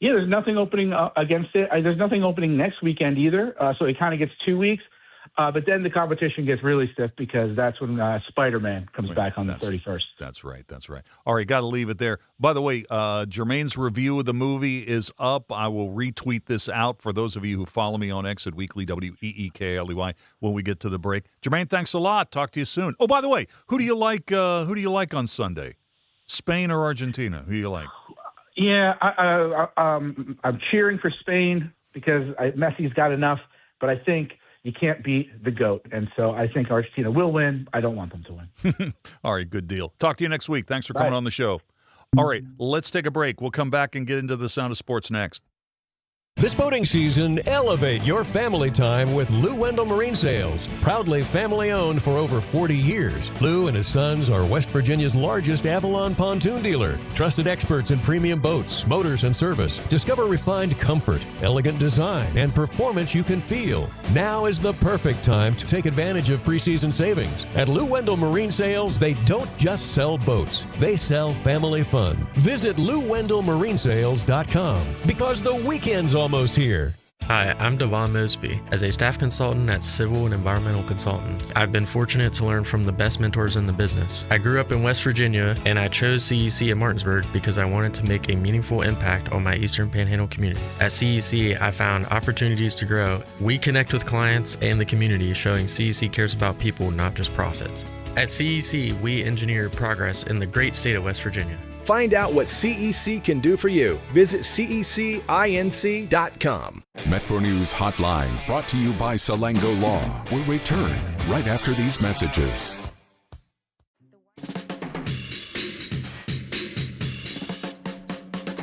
Yeah, there's nothing opening against it. There's nothing opening next weekend either, so it kind of gets 2 weeks. But then the competition gets really stiff because that's when Spider-Man comes back on the 31st. That's right. All right, got to leave it there. By the way, Germain's review of the movie is up. I will retweet this out for those of you who follow me on X at Weekly, WEEKLEY, when we get to the break. Germain, thanks a lot. Talk to you soon. Oh, by the way, who do you like on Sunday? Spain or Argentina? Who do you like? Yeah, I'm cheering for Spain because Messi's got enough, but I think you can't beat the GOAT, and so I think Argentina will win. I don't want them to win. All right, good deal. Talk to you next week. Thanks for coming on the show. All right, let's take a break. We'll come back and get into the Sound of Sports next. This boating season, elevate your family time with Lou Wendell Marine Sales. Proudly family-owned for over 40 years, Lou and his sons are West Virginia's largest Avalon pontoon dealer. Trusted experts in premium boats, motors, and service. Discover refined comfort, elegant design, and performance you can feel. Now is the perfect time to take advantage of preseason savings. At Lou Wendell Marine Sales, they don't just sell boats. They sell family fun. Visit LouWendellMarineSales.com because the weekend's almost here. Hi, I'm Devon Mosby. As a staff consultant at Civil and Environmental Consultants, I've been fortunate to learn from the best mentors in the business. I grew up in West Virginia, and I chose CEC at Martinsburg because I wanted to make a meaningful impact on my Eastern Panhandle community. At CEC, I found opportunities to grow. We connect with clients and the community, showing CEC cares about people, not just profits. At CEC, we engineer progress in the great state of West Virginia. Find out what CEC can do for you. Visit cecinc.com. Metro News Hotline, brought to you by Salango Law, will return right after these messages.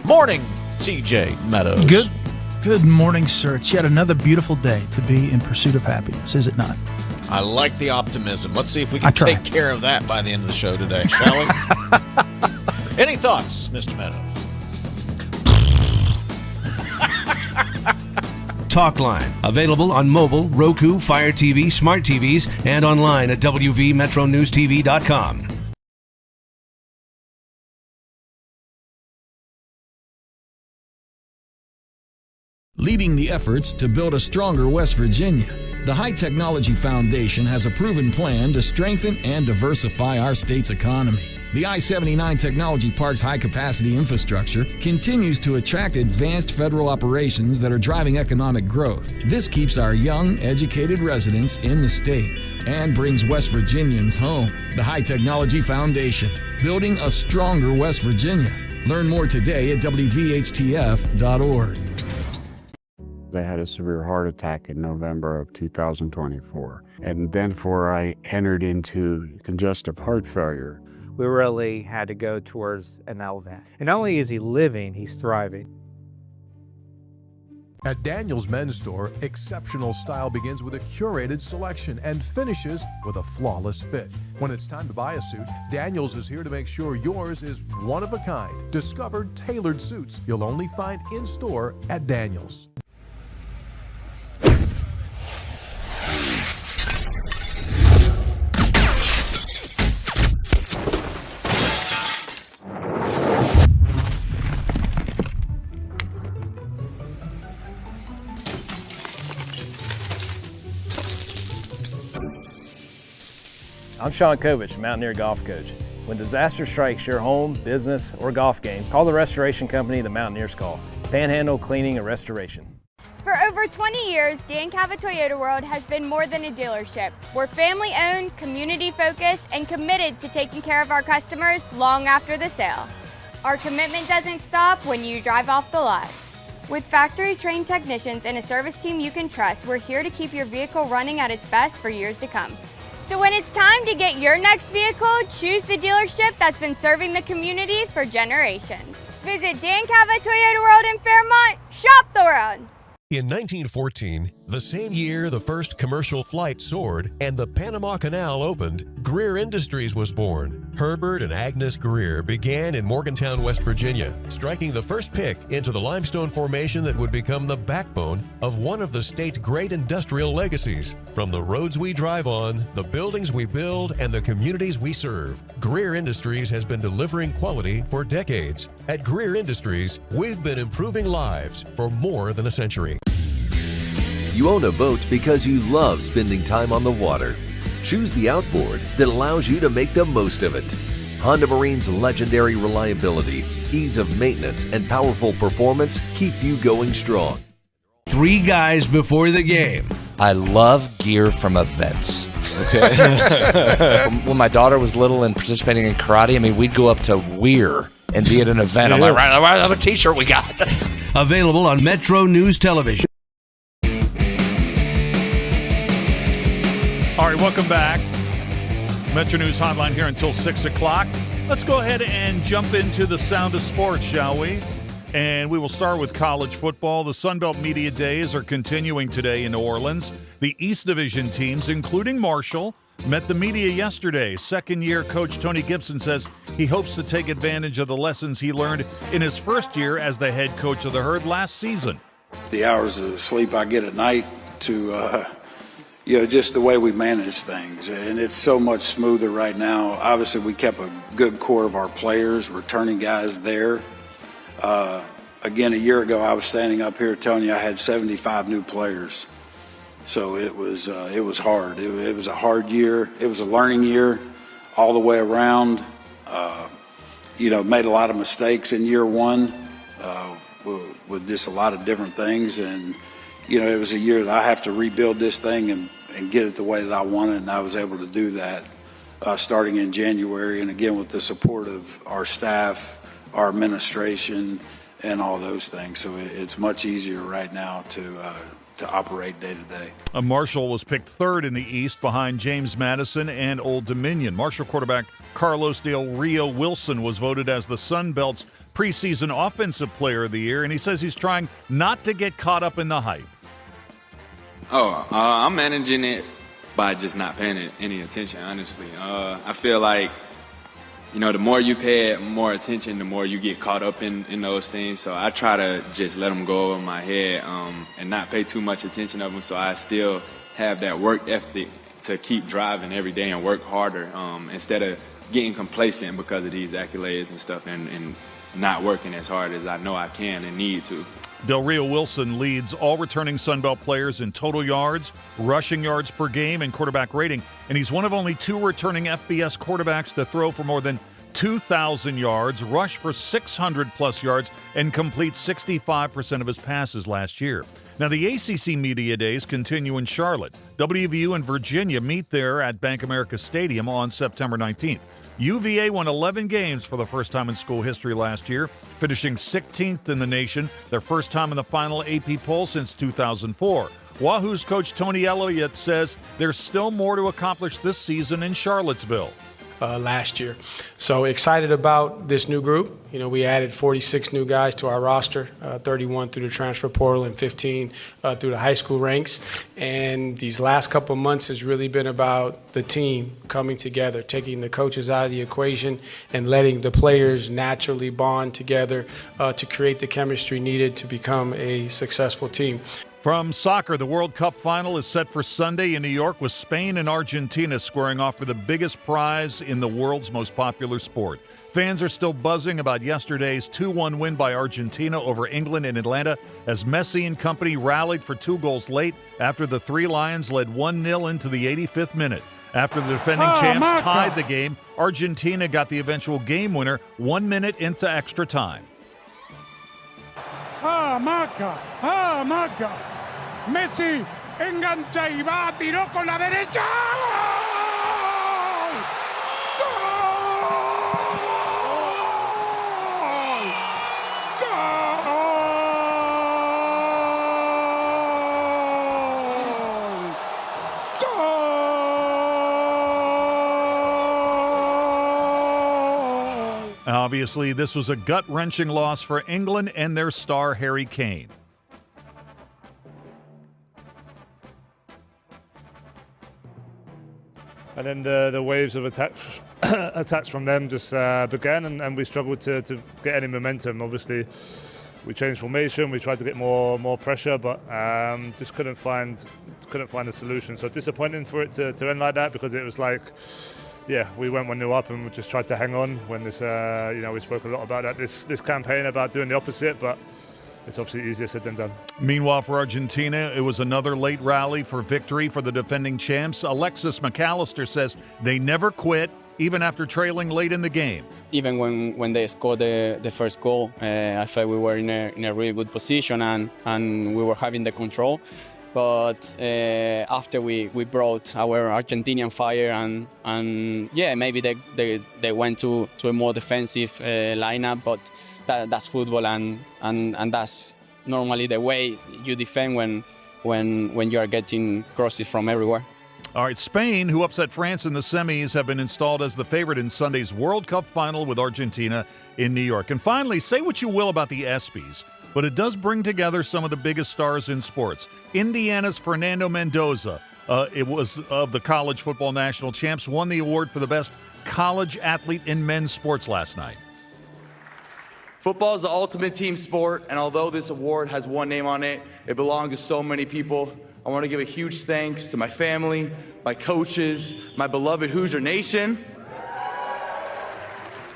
Morning, TJ Meadows. Good morning, sir. It's yet another beautiful day to be in pursuit of happiness, is it not? I like the optimism. Let's see if we can take care of that by the end of the show today, shall we? Any thoughts, Mr. Meadows? Talkline, available on mobile, Roku, Fire TV, smart TVs, and online at WVMetroNewsTV.com. Leading the efforts to build a stronger West Virginia, the High Technology Foundation has a proven plan to strengthen and diversify our state's economy. The I-79 Technology Park's high-capacity infrastructure continues to attract advanced federal operations that are driving economic growth. This keeps our young, educated residents in the state and brings West Virginians home. The High Technology Foundation, building a stronger West Virginia. Learn more today at WVHTF.org. I had a severe heart attack in November of 2024. And then before I entered into congestive heart failure, we really had to go towards an LVAD. And not only is he living, he's thriving. At Daniel's Men's Store, exceptional style begins with a curated selection and finishes with a flawless fit. When it's time to buy a suit, Daniel's is here to make sure yours is one of a kind. Discover tailored suits you'll only find in-store at Daniel's. I'm Sean Kovich, Mountaineer Golf Coach. When disaster strikes your home, business, or golf game, call the restoration company the Mountaineers call. Panhandle Cleaning and Restoration. For over 20 years, Dan Cava Toyota World has been more than a dealership. We're family-owned, community-focused, and committed to taking care of our customers long after the sale. Our commitment doesn't stop when you drive off the lot. With factory-trained technicians and a service team you can trust, we're here to keep your vehicle running at its best for years to come. So when it's time to get your next vehicle, choose the dealership that's been serving the community for generations. Visit Dan Cava Toyota World in Fairmont. Shop the world. In 1914, the same year the first commercial flight soared and the Panama Canal opened, Greer Industries was born. Herbert and Agnes Greer began in Morgantown, West Virginia, striking the first pick into the limestone formation that would become the backbone of one of the state's great industrial legacies. From the roads we drive on, the buildings we build, and the communities we serve, Greer Industries has been delivering quality for decades. At Greer Industries, we've been improving lives for more than a century. You own a boat because you love spending time on the water. Choose the outboard that allows you to make the most of it. Honda Marine's legendary reliability, ease of maintenance, and powerful performance keep you going strong. 3 guys before the game. I love gear from events. Okay. When my daughter was little and participating in karate, I mean, we'd go up to Weir and be at an event. I'm like, right, have a t-shirt we got. Available on Metro News Television. All right, welcome back. Metro News Hotline here until 6 o'clock. Let's go ahead and jump into the sound of sports, shall we? And we will start with college football. The Sun Belt Media Days are continuing today in New Orleans. The East Division teams, including Marshall, met the media yesterday. Second-year coach Tony Gibson says he hopes to take advantage of the lessons he learned in his first year as the head coach of the Herd last season. The hours of sleep I get at night to just the way we manage things. And it's so much smoother right now. Obviously, we kept a good core of our players, returning guys there. Again, a year ago, I was standing up here telling you I had 75 new players. So it was hard. It was a hard year. It was a learning year all the way around. Made a lot of mistakes in year one with just a lot of different things. And it was a year that I have to rebuild this thing and get it the way that I wanted, and I was able to do that starting in January, and again with the support of our staff, our administration, and all those things. So it's much easier right now to operate day to day. Marshall was picked third in the East behind James Madison and Old Dominion. Marshall quarterback Carlos Del Rio Wilson was voted as the Sun Belt's preseason offensive player of the year, and he says he's trying not to get caught up in the hype. I'm managing it by just not paying any attention, honestly. I feel like, the more you pay more attention, the more you get caught up in those things. So I try to just let them go over my head and not pay too much attention of them, so I still have that work ethic to keep driving every day and work harder instead of getting complacent because of these accolades and stuff and not working as hard as I know I can and need to. Del Rio Wilson leads all returning Sun Belt players in total yards, rushing yards per game, and quarterback rating, and he's one of only 2 returning FBS quarterbacks to throw for more than 2,000 yards, rush for 600-plus yards, and complete 65% of his passes last year. Now, the ACC Media Days continue in Charlotte. WVU and Virginia meet there at Bank America Stadium on September 19th. UVA won 11 games for the first time in school history last year, finishing 16th in the nation, their first time in the final AP poll since 2004. Wahoo's coach Tony Elliott says there's still more to accomplish this season in Charlottesville. Last year. So excited about this new group. We added 46 new guys to our roster, 31 through the transfer portal and 15 through the high school ranks. And these last couple of months has really been about the team coming together, taking the coaches out of the equation and letting the players naturally bond together to create the chemistry needed to become a successful team. From soccer, the World Cup final is set for Sunday in New York, with Spain and Argentina squaring off for the biggest prize in the world's most popular sport. Fans are still buzzing about yesterday's 2-1 win by Argentina over England in Atlanta as Messi and company rallied for 2 goals late after the Three Lions led 1-0 into the 85th minute. After the defending champs tied the game, Argentina got the eventual game winner 1 minute into extra time. Maca. Messi engancha y va, tiró con la derecha. ¡Gol! Obviously, this was a gut-wrenching loss for England and their star Harry Kane. And then the waves of attacks from them just began, and we struggled to get any momentum. Obviously, we changed formation. We tried to get more pressure, but just couldn't find a solution. So disappointing for it to end like that, because it was like, yeah, we went 1-0 up and we just tried to hang on. When this, we spoke a lot about that this campaign, about doing the opposite, but it's obviously easier said than done. Meanwhile, for Argentina, it was another late rally for victory for the defending champs. Alexis McAllister says they never quit, even after trailing late in the game. Even when they scored the first goal, I felt we were in a really good position and we were having the control. But after we brought our Argentinian fire and yeah, maybe they went to a more defensive lineup, but that's football and that's normally the way you defend when you are getting crosses from everywhere. All right, Spain, who upset France in the semis, have been installed as the favorite in Sunday's World Cup final with Argentina in New York. And finally, say what you will about the ESPYs, but it does bring together some of the biggest stars in sports. Indiana's Fernando Mendoza, it was of the college football national champs, won the award for the best college athlete in men's sports last night. Football is the ultimate team sport, and although this award has one name on it, it belongs to so many people. I want to give a huge thanks to my family, my coaches, my beloved Hoosier Nation,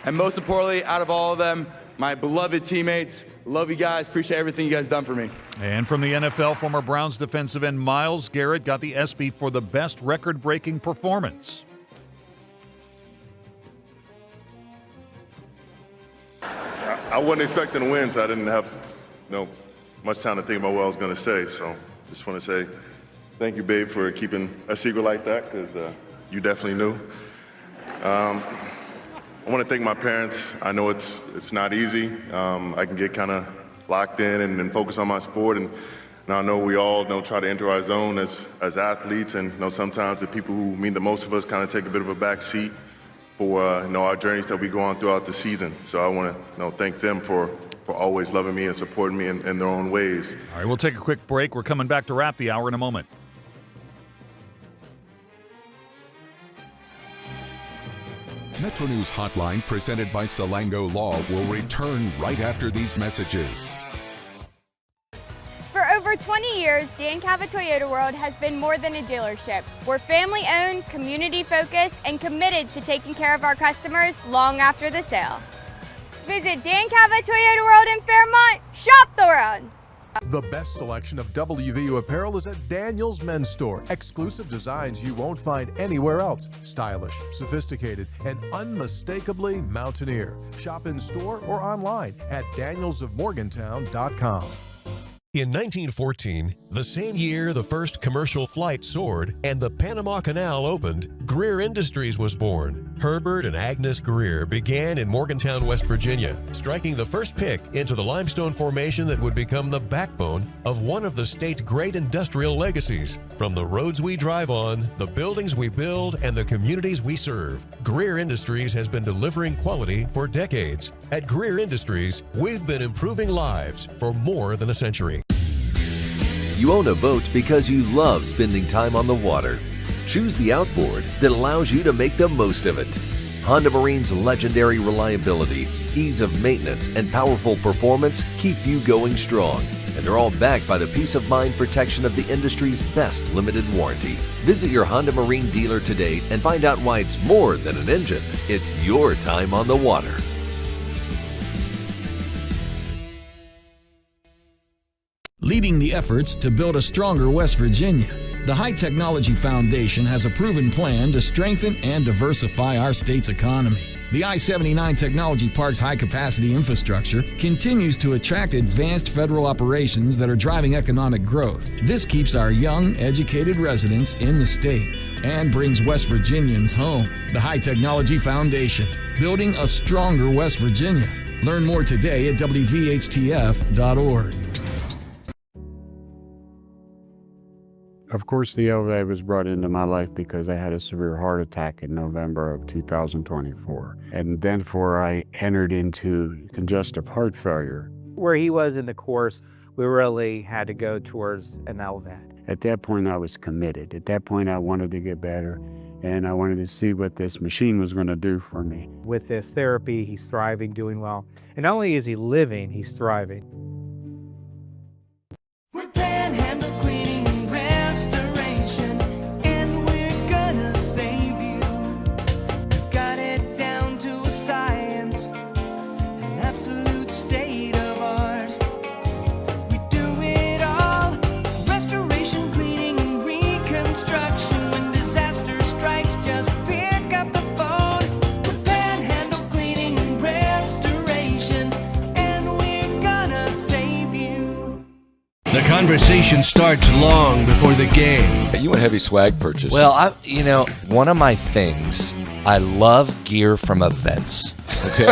and most importantly, out of all of them, my beloved teammates. Love you guys. Appreciate everything you guys done for me. And from the NFL, former Browns defensive end Myles Garrett got the ESPY for the best record-breaking performance. I wasn't expecting to win, so I didn't have much time to think about what I was going to say. So just want to say thank you, babe, for keeping a secret like that, because you definitely knew. I want to thank my parents. I know it's not easy. I can get kind of locked in and focus on my sport, and I know we all try to enter our zone as athletes, and sometimes the people who mean the most of us kind of take a bit of a back seat for our journeys that we go on throughout the season. So I want to thank them for always loving me and supporting me in their own ways. All right, we'll take a quick break. We're coming back to wrap the hour in a moment. Metro News Hotline, presented by Salango Law, will return right after these messages. For over 20 years, Dan Cava Toyota World has been more than a dealership. We're family-owned, community-focused, and committed to taking care of our customers long after the sale. Visit Dan Cava Toyota World in Fairmont. Shop the world. The best selection of WVU apparel is at Daniel's Men's Store. Exclusive designs you won't find anywhere else. Stylish, sophisticated, and unmistakably Mountaineer. Shop in store or online at danielsofmorgantown.com. In 1914, the same year the first commercial flight soared and the Panama Canal opened, Greer Industries was born. Herbert and Agnes Greer began in Morgantown, West Virginia, striking the first pick into the limestone formation that would become the backbone of one of the state's great industrial legacies. From the roads we drive on, the buildings we build, and the communities we serve, Greer Industries has been delivering quality for decades. At Greer Industries, we've been improving lives for more than a century. You own a boat because you love spending time on the water. Choose the outboard that allows you to make the most of it. Honda Marine's legendary reliability, ease of maintenance, and powerful performance keep you going strong. And they're all backed by the peace of mind protection of the industry's best limited warranty. Visit your Honda Marine dealer today and find out why it's more than an engine. It's your time on the water. Leading the efforts to build a stronger West Virginia, the High Technology Foundation has a proven plan to strengthen and diversify our state's economy. The I-79 Technology Park's high-capacity infrastructure continues to attract advanced federal operations that are driving economic growth. This keeps our young, educated residents in the state and brings West Virginians home. The High Technology Foundation, building a stronger West Virginia. Learn more today at WVHTF.org. Of course, the LA was brought into my life because I had a severe heart attack in November of 2024. And then I entered into congestive heart failure. Where he was in the course, we really had to go towards an LVAD. At that point, I was committed. At that point, I wanted to get better, and I wanted to see what this machine was going to do for me. With this therapy, he's thriving, doing well. And not only is he living, he's thriving. We're Panhandle Cleaning and Restoration, and we're gonna save you. We've got it down to a science, an absolute state of art. We do it all, restoration, cleaning, and reconstruction. When disaster strikes, just pick up the phone. We're Panhandle Cleaning and Restoration, and we're gonna save you. The conversation starts long before the game. You a heavy swag purchase? Well, one of my things, I love gear from events. Okay.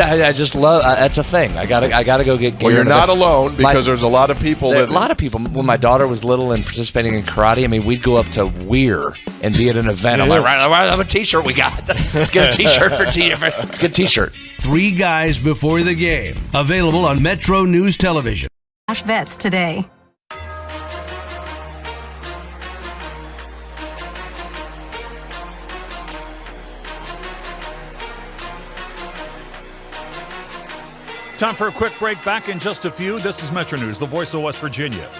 I just love. That's a thing. I gotta go get gear. Well, you're not alone because there's a lot of people. A lot of people. When my daughter was little and participating in karate, I mean, we'd go up to Weir and be at an event. I'm like, right, how much T-shirt we got? Let's get a T-shirt for Let's get a T-shirt. 3 guys before the game. Available on Metro News Television. Vets today. Time for a quick break. Back in just a few. This is Metro News, the voice of West Virginia.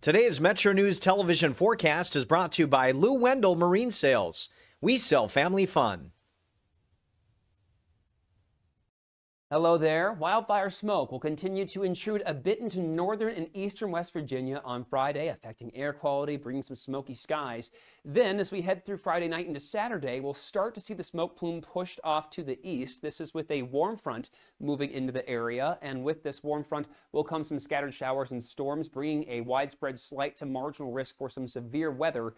Today's Metro News television forecast is brought to you by Lou Wendell Marine Sales. We sell family fun. Hello there. Wildfire smoke will continue to intrude a bit into northern and eastern West Virginia on Friday, affecting air quality, bringing some smoky skies. Then, as we head through Friday night into Saturday, we'll start to see the smoke plume pushed off to the east. This is with a warm front moving into the area, and with this warm front will come some scattered showers and storms, bringing a widespread slight to marginal risk for some severe weather.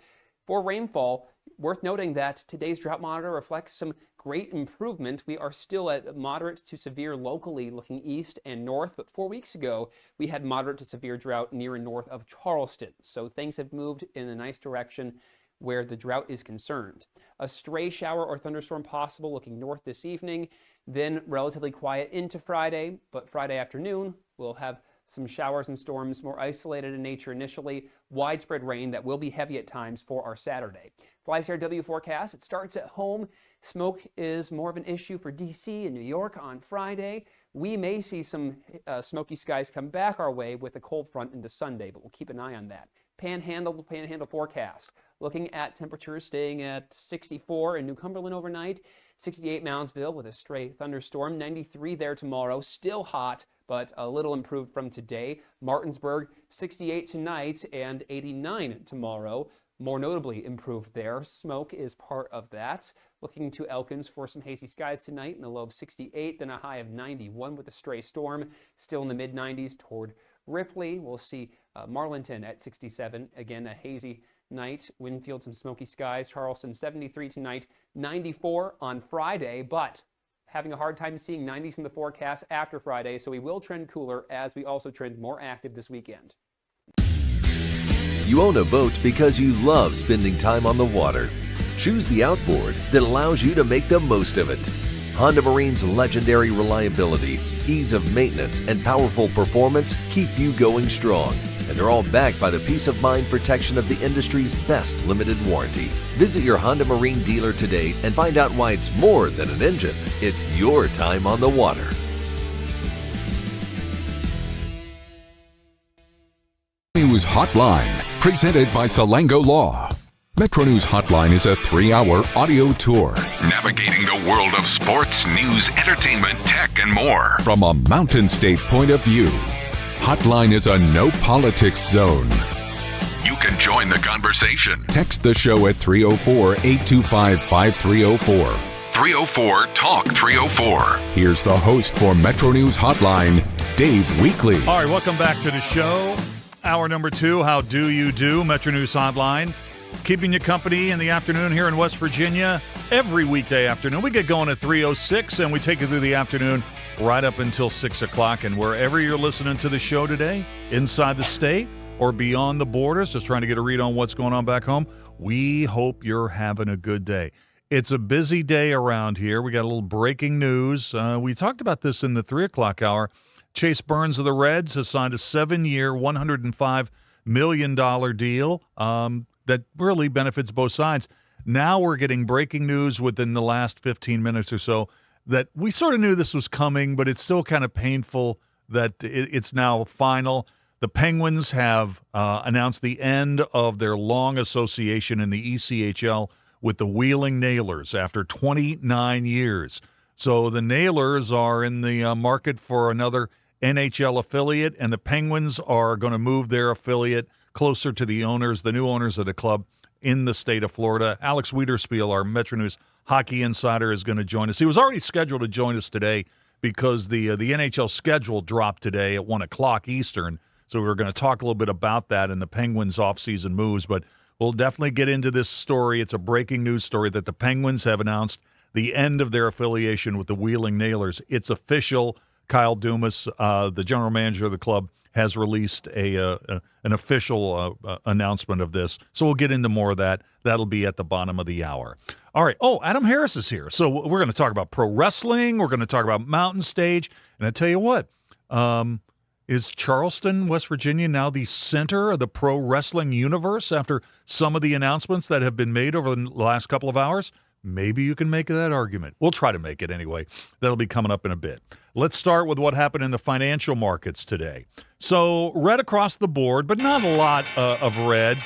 For rainfall, worth noting that today's drought monitor reflects some great improvement. We are still at moderate to severe locally looking east and north, but 4 weeks ago we had moderate to severe drought near and north of Charleston. So things have moved in a nice direction where the drought is concerned. A stray shower or thunderstorm possible looking north this evening, then relatively quiet into Friday, but Friday afternoon we'll have some showers and storms, more isolated in nature initially, widespread rain that will be heavy at times for our Saturday. FlyCRW forecast, it starts at home. Smoke is more of an issue for D.C. and New York on Friday. We may see some smoky skies come back our way with a cold front into Sunday, but we'll keep an eye on that. Panhandle forecast. Looking at temperatures staying at 64 in New Cumberland overnight, 68 Moundsville with a stray thunderstorm, 93 there tomorrow, still hot, but a little improved from today. Martinsburg, 68 tonight and 89 tomorrow. More notably improved there. Smoke is part of that. Looking to Elkins for some hazy skies tonight and a low of 68, then a high of 91 with a stray storm. Still in the mid-90s toward Ripley. We'll see Marlinton at 67. Again, a hazy night. Winfield, some smoky skies. Charleston, 73 tonight, 94 on Friday, but having a hard time seeing 90s in the forecast after Friday, so we will trend cooler as we also trend more active this weekend. You own a boat because you love spending time on the water. Choose the outboard that allows you to make the most of it. Honda Marine's legendary reliability, ease of maintenance, and powerful performance keep you going strong. And they're all backed by the peace of mind protection of the industry's best limited warranty. Visit your Honda Marine dealer today and find out why it's more than an engine. It's your time on the water. News Hotline, presented by Salango Law. Metro News Hotline is a 3-hour audio tour navigating the world of sports, news, entertainment, tech, and more from a Mountain State point of view. Hotline is a no politics zone. You can join the conversation. Text the show at 304-825-5304. 304-TALK-304. Here's the host for Metro News Hotline, Dave Weekley. All right, welcome back to the show. Hour number 2, How Do You Do? Metro News Hotline. Keeping you company in the afternoon here in West Virginia every weekday afternoon. We get going at 3:06 and we take you through the afternoon right up until 6 o'clock. And wherever you're listening to the show today, inside the state or beyond the borders, just trying to get a read on what's going on back home, we hope you're having a good day. It's a busy day around here. We got a little breaking news. We talked about this in the 3 o'clock hour. Chase Burns of the Reds has signed a 7-year, $105 million deal that really benefits both sides. Now we're getting breaking news within the last 15 minutes or so that we sort of knew this was coming, but it's still kind of painful that it's now final. The Penguins have announced the end of their long association in the ECHL with the Wheeling Nailers after 29 years. So the Nailers are in the market for another NHL affiliate, and the Penguins are going to move their affiliate closer to the owners, the new owners of the club in the state of Florida. Alex Wiederspiel, our Metro News hockey insider, is going to join us. He was already scheduled to join us today because the NHL schedule dropped today at 1 o'clock Eastern, so we were going to talk a little bit about that and the Penguins' offseason moves, but we'll definitely get into this story. It's a breaking news story that the Penguins have announced the end of their affiliation with the Wheeling Nailers. It's official. Kyle Dumas, the general manager of the club, has released an official announcement of this. So we'll get into more of that. That'll be at the bottom of the hour. All right. Oh, Adam Harris is here. So we're going to talk about pro wrestling. We're going to talk about Mountain Stage. And I tell you what, is Charleston, West Virginia, now the center of the pro wrestling universe after some of the announcements that have been made over the last couple of hours? Maybe you can make that argument. We'll try to make it anyway. That'll be coming up in a bit. Let's start with what happened in the financial markets today. So red across the board, but not a lot of red.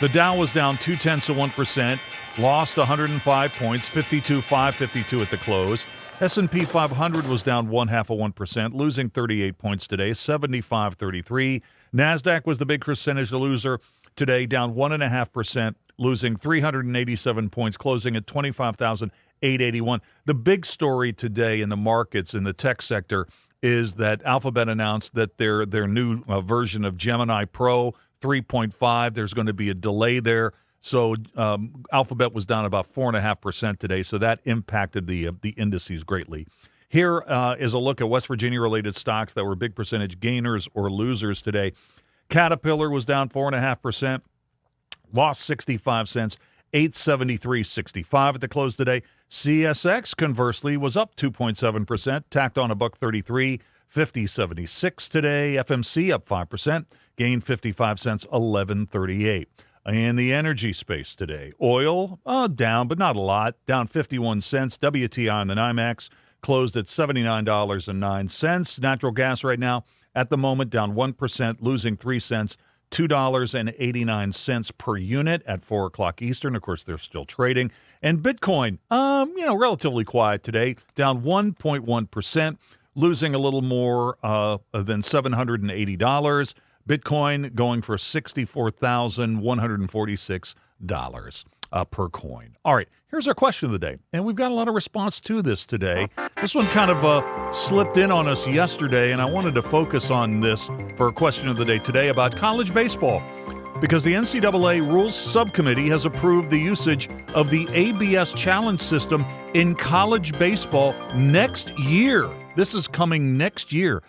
The Dow was down 0.2%, lost 105 points, 52,552 at the close. S&P 500 was down 0.5%, losing 38 points today, 75.33. NASDAQ was the big percentage loser today, down 1.5%, losing 387 points, closing at 25,881. The big story today in the markets in the tech sector is that Alphabet announced that their new version of Gemini Pro 3.5, there's going to be a delay there. So Alphabet was down about 4.5% today, so that impacted the indices greatly. Here is a look at West Virginia-related stocks that were big percentage gainers or losers today. Caterpillar was down 4.5%, lost 65 cents, 873.65 at the close today. CSX, conversely, was up 2.7%, tacked on $1.33, 50.76 today. FMC up 5%, gained 55 cents, 11.38. In the energy space today, oil down, but not a lot, down 51 cents. WTI on the NYMEX closed at $79.09. Natural gas right now, at the moment, down 1%, losing 3 cents, $2.89 per unit at 4 o'clock Eastern. Of course, they're still trading. And Bitcoin, relatively quiet today, down 1.1%, losing a little more than $780. Bitcoin going for $64,146 per coin. All right, here's our question of the day. And we've got a lot of response to this today. This one kind of slipped in on us yesterday, and I wanted to focus on this for a question of the day today about college baseball, because the NCAA Rules Subcommittee has approved the usage of the ABS challenge system in college baseball next year. This is coming next year,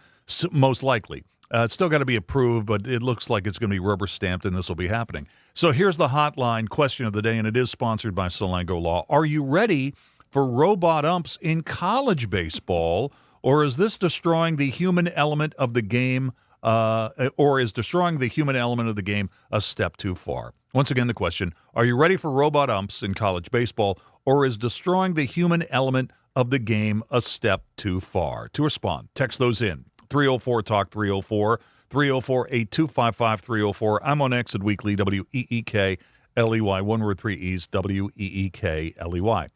most likely. It's still got to be approved, but it looks like it's going to be rubber stamped, and this will be happening. So here's the hotline question of the day, and it is sponsored by Salango Law. Are you ready for robot umps in college baseball, or is this destroying the human element of the game, or is destroying the human element of the game a step too far? Once again, the question, are you ready for robot umps in college baseball, or is destroying the human element of the game a step too far? To respond, text those in. 304-TALK 304, 304-8255-304. I'm on X at Weekly, W-E-E-K-L-E-Y, one word, 3 E's, W-E-E-K-L-E-Y.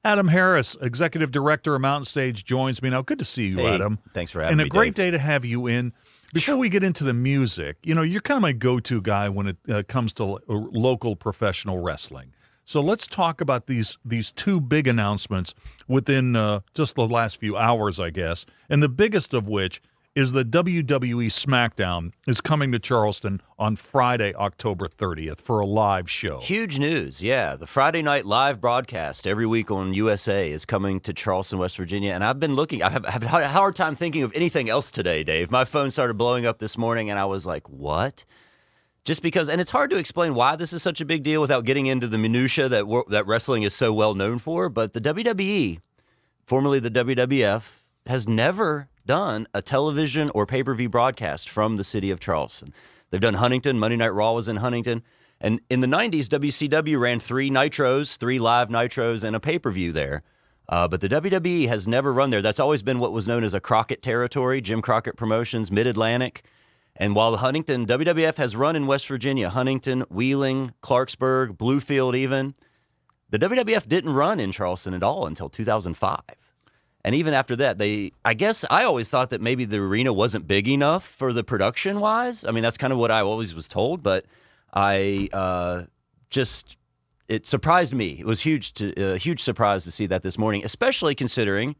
Adam Harris, Executive Director of Mountain Stage, joins me now. Good to see you, hey, Adam. Thanks for having me, And a great day to have you in. Before we get into the music, you're kind of my go-to guy when it comes to local professional wrestling. So let's talk about these two big announcements within just the last few hours, I guess, and the biggest of which is the WWE SmackDown is coming to Charleston on Friday, October 30th for a live show. Huge news, yeah. The Friday night live broadcast every week on USA is coming to Charleston, West Virginia. And I've been looking, I've had a hard time thinking of anything else today, Dave. My phone started blowing up this morning, and I was like, what? Just because, and it's hard to explain why this is such a big deal without getting into the minutia that wrestling is so well known for. But the WWE, formerly the WWF, has never done a television or pay-per-view broadcast from the city of Charleston. They've done Huntington. Monday Night Raw was in Huntington. And in the 90s, WCW ran 3 live Nitros, and a pay-per-view there. But the WWE has never run there. That's always been what was known as a Crockett territory, Jim Crockett Promotions, Mid-Atlantic. And while the Huntington, WWF has run in West Virginia, Huntington, Wheeling, Clarksburg, Bluefield even, the WWF didn't run in Charleston at all until 2005. And even after that, I guess I always thought that maybe the arena wasn't big enough for the production-wise. I mean, that's kind of what I always was told, but it surprised me. It was a huge surprise to see that this morning, especially considering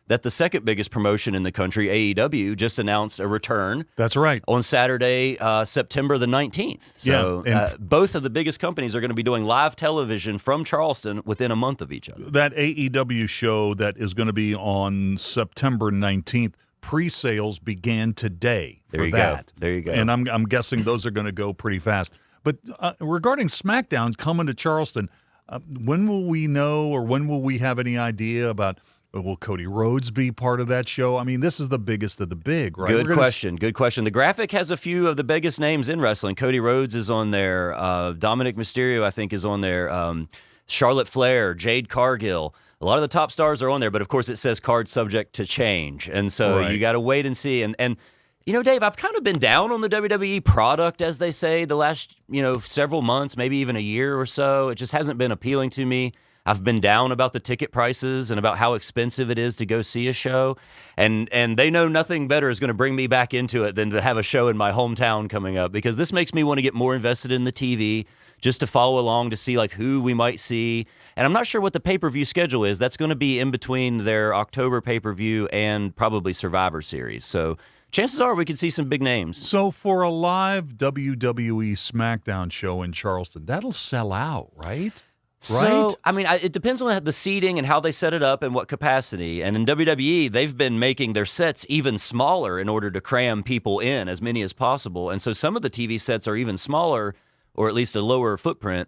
that the second biggest promotion in the country, AEW, just announced a return. That's right. On Saturday, September the 19th. So both of the biggest companies are going to be doing live television from Charleston within a month of each other. That AEW show that is going to be on September 19th, pre-sales began today for that. There you go. And I'm guessing those are going to go pretty fast. But regarding SmackDown coming to Charleston, when will we know, or when will we have any idea about, will Cody Rhodes be part of that show? I mean, this is the biggest of the big, right? Good question. The graphic has a few of the biggest names in wrestling. Cody Rhodes is on there. Dominic Mysterio, I think, is on there. Charlotte Flair, Jade Cargill. A lot of the top stars are on there, but of course it says card subject to change. And so you got to wait and see. And you know, Dave, I've kind of been down on the WWE product, as they say, the last, several months, maybe even a year or so. It just hasn't been appealing to me. I've been down about the ticket prices and about how expensive it is to go see a show. And they know nothing better is going to bring me back into it than to have a show in my hometown coming up, because this makes me want to get more invested in the TV, just to follow along to see like who we might see. And I'm not sure what the pay-per-view schedule is. That's going to be in between their October pay-per-view and probably Survivor Series. So chances are we could see some big names. So for a live WWE SmackDown show in Charleston, that'll sell out, right? So, I mean, it depends on the seating and how they set it up and what capacity. And in WWE, they've been making their sets even smaller in order to cram people in, as many as possible. And so some of the TV sets are even smaller, or at least a lower footprint.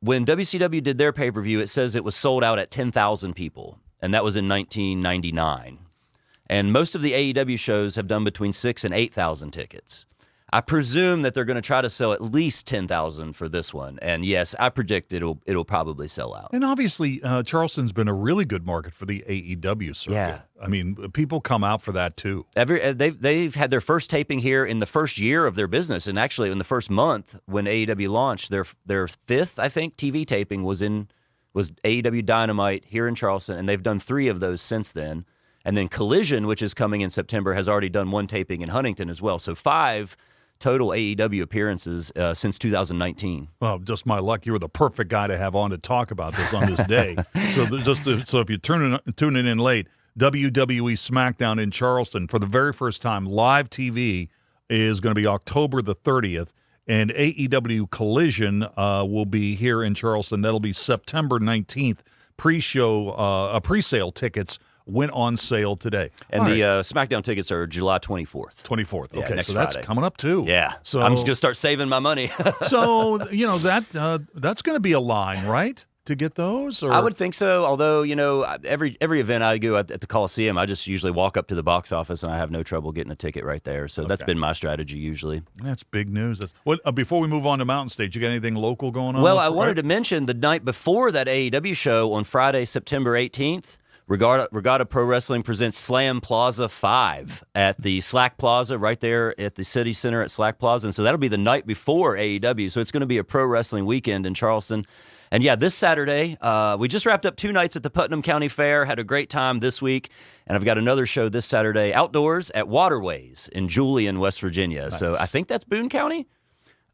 When WCW did their pay-per-view, it says it was sold out at 10,000 people, and that was in 1999. And most of the AEW shows have done between 6,000 and 8,000 tickets. I presume that they're going to try to sell at least 10,000 for this one. And yes, I predict it'll probably sell out. And obviously, Charleston's been a really good market for the AEW circuit. Yeah. I mean, people come out for that too. They've had their first taping here in the first year of their business, and actually in the first month when AEW launched, their fifth, I think, TV taping was AEW Dynamite here in Charleston, and they've done 3 of those since then. And then Collision, which is coming in September, has already done 1 taping in Huntington as well. So 5 total AEW appearances since 2019. Well, just my luck. You were the perfect guy to have on to talk about this on this day. So if you're tuning in late, WWE SmackDown in Charleston for the very first time, live TV, is going to be October the 30th. And AEW Collision will be here in Charleston. That'll be September 19th. Pre-sale tickets went on sale today. And the SmackDown tickets are July 24th. 24th. Yeah, okay, next so Friday. that's coming up too. Yeah. So I'm just going to start saving my money. So, that's going to be a line, right? To get those? Or? I would think so, although, every event I go at the Coliseum, I just usually walk up to the box office and I have no trouble getting a ticket right there. So that's been my strategy usually. That's big news. Before we move on to Mountain Stage, you got anything local going on? Well, I wanted to mention the night before that AEW show on Friday, September 18th, Regatta Pro Wrestling presents Slam Plaza 5 at the Slack Plaza right there at the City Center at Slack Plaza. And so that'll be the night before AEW. So it's going to be a pro wrestling weekend in Charleston. And yeah, this Saturday, we just wrapped up 2 nights at the Putnam County Fair, had a great time this week. And I've got another show this Saturday outdoors at Waterways in Julian, West Virginia. Nice. So I think that's Boone County.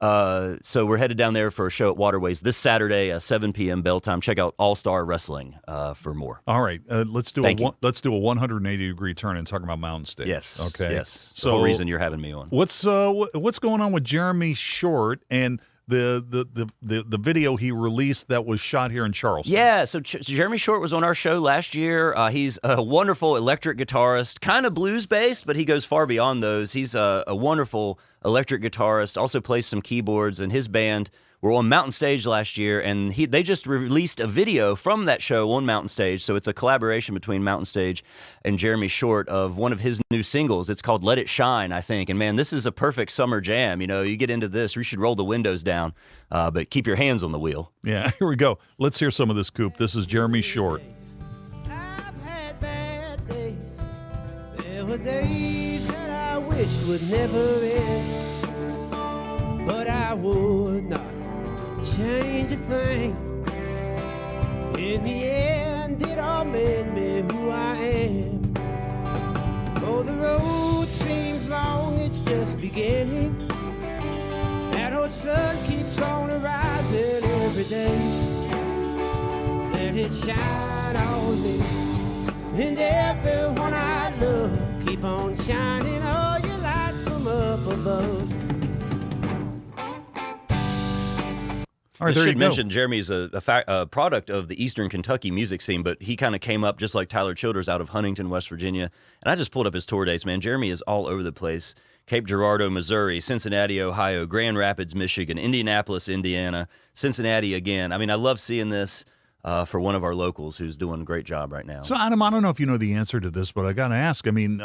So we're headed down there for a show at Waterways this Saturday, 7 p.m. bell time. Check out All Star Wrestling for more. All right, let's do a 180-degree turn and talk about Mountain Stage. Yes. Okay. Yes. So the whole reason you're having me on. What's going on with Jeremy Short and the video he released that was shot here in Charleston? Yeah, so Jeremy Short was on our show last year. He's a wonderful electric guitarist, kind of blues-based, but he goes far beyond those. He's a wonderful electric guitarist, also plays some keyboards, and his band were on Mountain Stage last year, and they just released a video from that show on Mountain Stage, so it's a collaboration between Mountain Stage and Jeremy Short of one of his new singles. It's called Let It Shine, I think, and man, this is a perfect summer jam. You get into this, you should roll the windows down, but keep your hands on the wheel. Yeah, here we go. Let's hear some of this, Coop. This is Jeremy Short. I've had bad days. There were days that I wish would never end, but I would not change a thing. In the end, it all made me who I am. Oh, the road seems long, it's just beginning. That old sun keeps on rising every day. Let it shine on me, and everyone I love. Keep on shining all your lights from up above. All right, I there should you go. mention Jeremy's a product of the Eastern Kentucky music scene, but he kind of came up just like Tyler Childers out of Huntington, West Virginia. And I just pulled up his tour dates, man. Jeremy is all over the place. Cape Girardeau, Missouri, Cincinnati, Ohio, Grand Rapids, Michigan, Indianapolis, Indiana, Cincinnati again. I mean, I love seeing this for one of our locals who's doing a great job right now. So, Adam, I don't know if you know the answer to this, but I got to ask. I mean,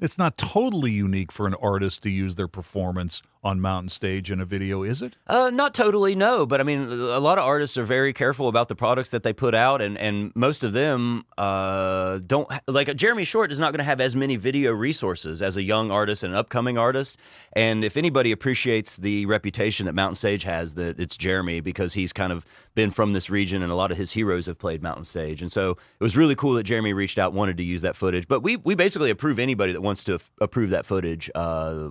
it's not totally unique for an artist to use their performance on Mountain Stage in a video, is it? Not totally, no. But I mean, a lot of artists are very careful about the products that they put out, and most of them don't. Like Jeremy Short is not going to have as many video resources as a young artist and an upcoming artist. And if anybody appreciates the reputation that Mountain Stage has, that it's Jeremy, because he's kind of been from this region, and a lot of his heroes have played Mountain Stage. And so it was really cool that Jeremy reached out, wanted to use that footage. But we basically approve anybody that wants to approve that footage.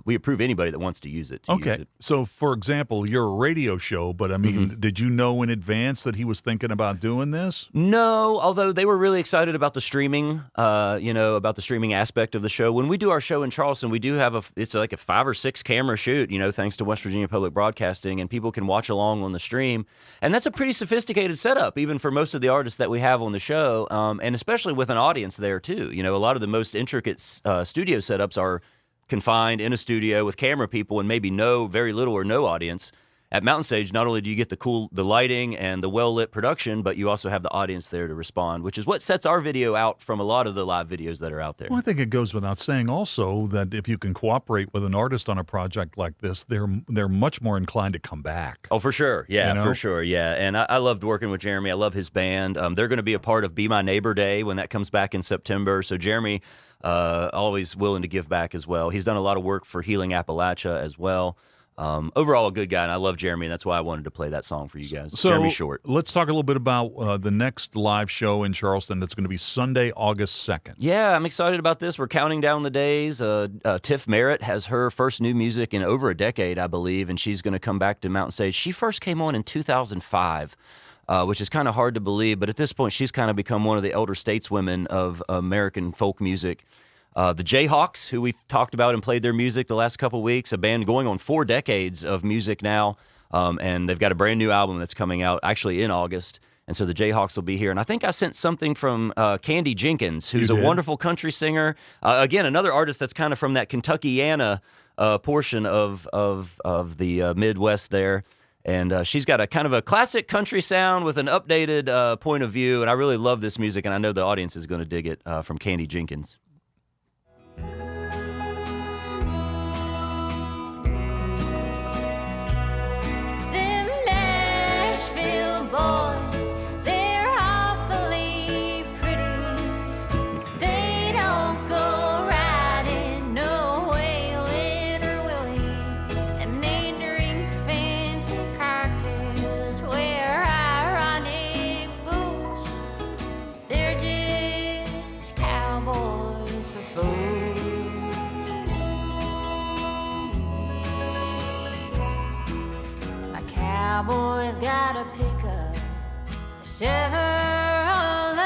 We approve anybody that wants to use it. Okay. So, for example, you're a radio show, but I mean, did you know in advance that he was thinking about doing this? No, although they were really excited about the streaming, about the streaming aspect of the show. When we do our show in Charleston, we do have it's like a 5 or 6 camera shoot, thanks to West Virginia Public Broadcasting, and people can watch along on the stream. And that's a pretty sophisticated setup, even for most of the artists that we have on the show, and especially with an audience there, too. A lot of the most intricate studio setups are confined in a studio with camera people and maybe very little or no audience. At Mountain Stage, not only do you get the lighting and the well-lit production, but you also have the audience there to respond, which is what sets our video out from a lot of the live videos that are out there. Well, I think it goes without saying also that if you can cooperate with an artist on a project like this, they're much more inclined to come back. Oh, for sure. Yeah, for sure. Yeah. And I loved working with Jeremy. I love his band. They're going to be a part of Be My Neighbor Day when that comes back in September. So Jeremy, always willing to give back as well. He's done a lot of work for Healing Appalachia as well. Overall, a good guy, and I love Jeremy, and that's why I wanted to play that song for you guys. So Jeremy Short. Let's talk a little bit about the next live show in Charleston. That's going to be Sunday, August 2nd. Yeah, I'm excited about this. We're counting down the days. Tiff Merritt has her first new music in over a decade, I believe, and she's going to come back to Mountain Stage. She first came on in 2005. Which is kind of hard to believe, but at this point, she's kind of become one of the elder stateswomen of American folk music. The Jayhawks, who we've talked about and played their music the last couple weeks, a band going on 4 decades of music now, and they've got a brand new album that's coming out actually in August. And so the Jayhawks will be here. And I think I sent something from Candy Jenkins, who's a wonderful country singer. Again, another artist that's kind of from that Kentuckiana portion of the Midwest there. And she's got a kind of a classic country sound with an updated point of view. And I really love this music, and I know the audience is going to dig it from Candy Jenkins. Cowboy's got a pickup, a Chevrolet,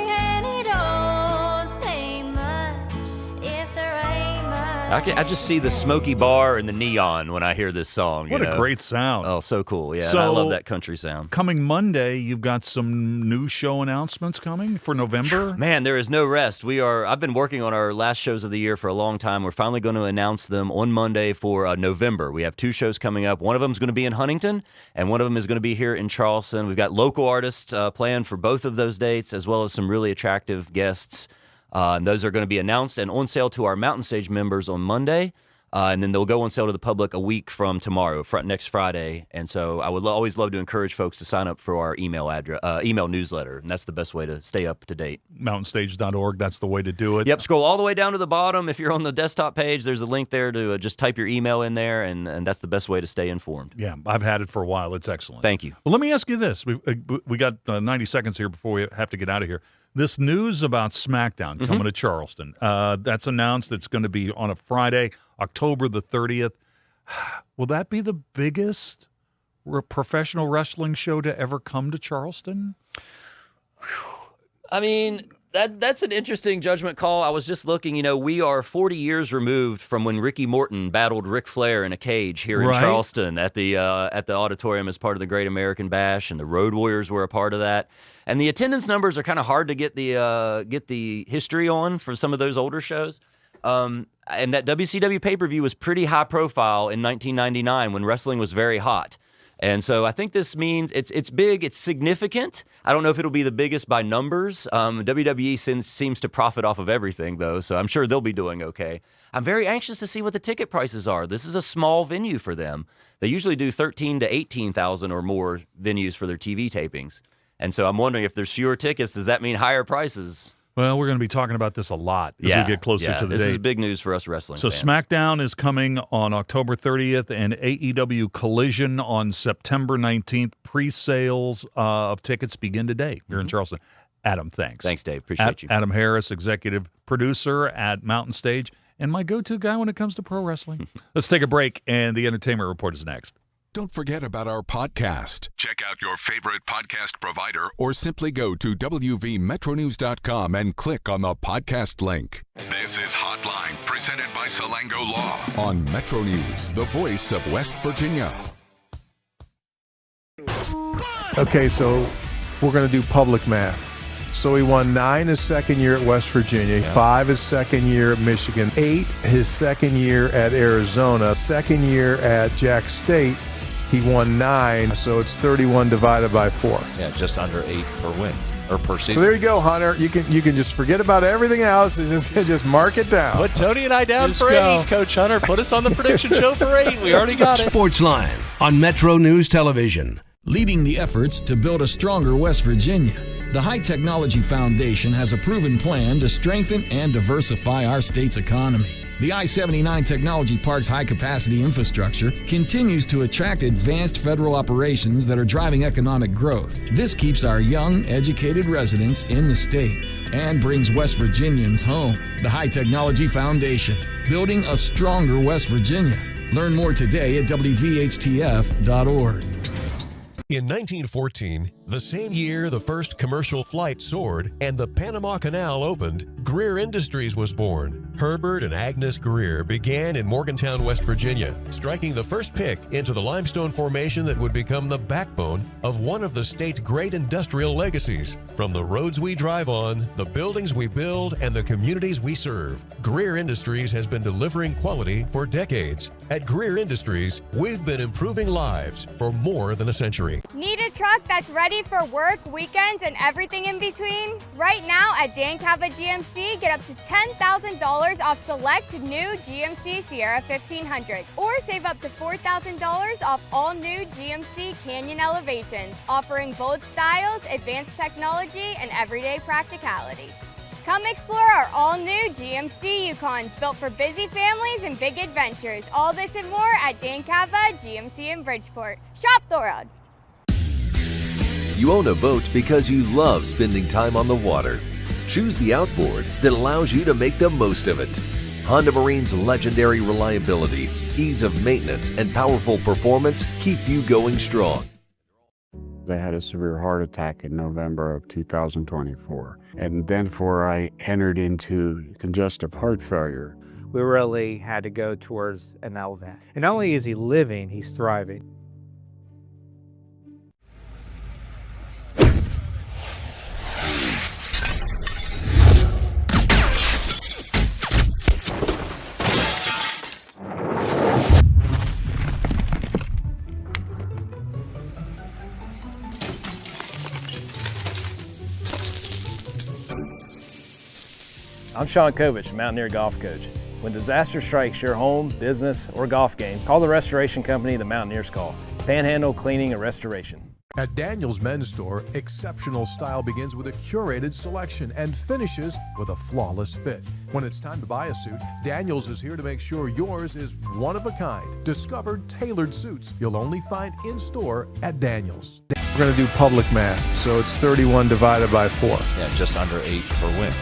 and he don't say much if there ain't much. I just see the smoky bar and the neon when I hear this song. What a great sound. Oh, so cool. Yeah, So, and I love that country sound. Coming Monday, you've got some new show announcements coming for November? Man, there is no rest. I've been working on our last shows of the year for a long time. We're finally going to announce them on Monday for November. We have 2 shows coming up. One of them is going to be in Huntington, and one of them is going to be here in Charleston. We've got local artists playing for both of those dates, as well as some really attractive guests. And those are going to be announced and on sale to our Mountain Stage members on Monday. And then they'll go on sale to the public a week from tomorrow, next Friday. And so I would always love to encourage folks to sign up for our email newsletter. And that's the best way to stay up to date. Mountainstage.org, that's the way to do it. Yep, scroll all the way down to the bottom. If you're on the desktop page, there's a link there to just type your email in there, and that's the best way to stay informed. Yeah, I've had it for a while. It's excellent. Thank you. Well, let me ask you this. We got 90 seconds here before we have to get out of here. This news about SmackDown coming to Charleston, that's announced. It's going to be on a Friday, October the 30th. Will that be the biggest professional wrestling show to ever come to Charleston? I mean, that's an interesting judgment call. I was just looking, we are 40 years removed from when Ricky Morton battled Ric Flair in a cage here in Charleston at the auditorium as part of the Great American Bash, and the Road Warriors were a part of that. And the attendance numbers are kind of hard to get the history on for some of those older shows. And that WCW pay-per-view was pretty high profile in 1999 when wrestling was very hot. And so I think this means it's big, it's significant. I don't know if it'll be the biggest by numbers. WWE seems to profit off of everything, though, so I'm sure they'll be doing okay. I'm very anxious to see what the ticket prices are. This is a small venue for them. They usually do 13 to 18,000 or more venues for their TV tapings. And so I'm wondering if there's fewer tickets, does that mean higher prices? Well, we're going to be talking about this a lot as we get closer to the date. This is big news for us wrestling So fans. SmackDown is coming on October 30th and AEW Collision on September 19th. Pre-sales of tickets begin today here in Charleston. Adam, thanks. Thanks, Dave. Appreciate you. Adam Harris, executive producer at Mountain Stage, and my go-to guy when it comes to pro wrestling. Let's take a break, and the Entertainment Report is next. Don't forget about our podcast. Check out your favorite podcast provider or simply go to WVMetroNews.com and click on the podcast link. This is Hotline, presented by Salango Law on Metro News, the voice of West Virginia. Okay, so we're going to do public math. So he won 9 his second year at West Virginia, 5 his second year at Michigan, 8 his second year at Arizona, second year at Jack State. He won 9, so it's 31 divided by 4. Yeah, just under 8 per win or per season. So there you go, Hunter. You can just forget about everything else. Just mark it down. Put Tony and I down for 8, Coach Hunter. Put us on the prediction show for 8. We already got it. Sportsline on Metro News Television. Leading the efforts to build a stronger West Virginia, the High Technology Foundation has a proven plan to strengthen and diversify our state's economy. The I-79 Technology Park's high-capacity infrastructure continues to attract advanced federal operations that are driving economic growth. This keeps our young, educated residents in the state and brings West Virginians home. The High Technology Foundation, building a stronger West Virginia. Learn more today at WVHTF.org. In 1914, the same year the first commercial flight soared and the Panama Canal opened, Greer Industries was born. Herbert and Agnes Greer began in Morgantown, West Virginia, striking the first pick into the limestone formation that would become the backbone of one of the state's great industrial legacies. From the roads we drive on, the buildings we build, and the communities we serve, Greer Industries has been delivering quality for decades. At Greer Industries, we've been improving lives for more than a century. Need a truck that's ready for work, weekends, and everything in between? Right now at Dan Cava GMC, get up to $10,000 off select new GMC Sierra 1500, or save up to $4,000 off all new GMC Canyon Elevations, offering bold styles, advanced technology, and everyday practicality. Come explore our all-new GMC Yukons, built for busy families and big adventures. All this and more at Dan Cava GMC in Bridgeport. Shop Thorold. You own a boat because you love spending time on the water. Choose the outboard that allows you to make the most of it. Honda Marine's legendary reliability, ease of maintenance, and powerful performance keep you going strong. I had a severe heart attack in November of 2024. And then I entered into congestive heart failure. We really had to go towards an LVAD. And not only is he living, he's thriving. I'm Sean Kovich, Mountaineer golf coach. When disaster strikes your home, business, or golf game, call the restoration company the Mountaineers call. Panhandle Cleaning and Restoration. At Daniel's Men's Store, exceptional style begins with a curated selection and finishes with a flawless fit. When it's time to buy a suit, Daniel's is here to make sure yours is one of a kind. Discovered tailored suits you'll only find in store at Daniel's. We're going to do public math, so it's 31 divided by 4. Yeah, just under 8 per win.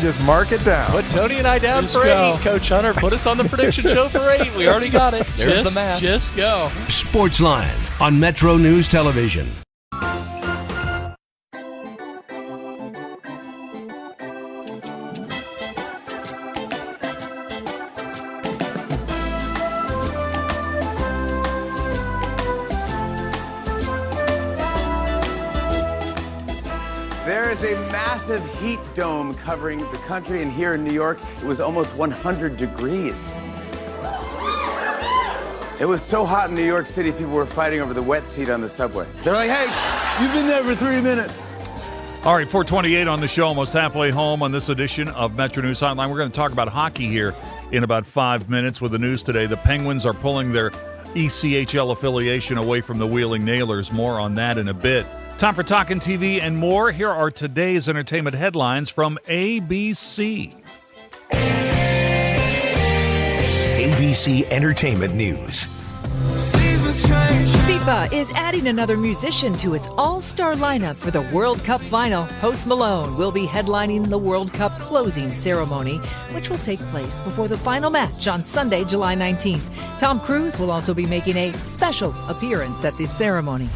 Just mark it down. Put Tony and I down for 8, Coach Hunter. Put us on the prediction show for 8. We already got it. There's the math. Just go. Sportsline on Metro News Television. There is a massive heat dome covering the country, and here in New York, it was almost 100 degrees. It was so hot in New York City, people were fighting over the wet seat on the subway. They're like, hey, you've been there for 3 minutes. All right, 428 on the show, almost halfway home on this edition of Metro News Hotline. We're going to talk about hockey here in about 5 minutes with the news today. The Penguins are pulling their ECHL affiliation away from the Wheeling Nailers. More on that in a bit. Time for Talkin' TV and more. Here are today's entertainment headlines from ABC. ABC Entertainment News. FIFA is adding another musician to its all-star lineup for the World Cup final. Post Malone will be headlining the World Cup closing ceremony, which will take place before the final match on Sunday, July 19th. Tom Cruise will also be making a special appearance at the ceremony.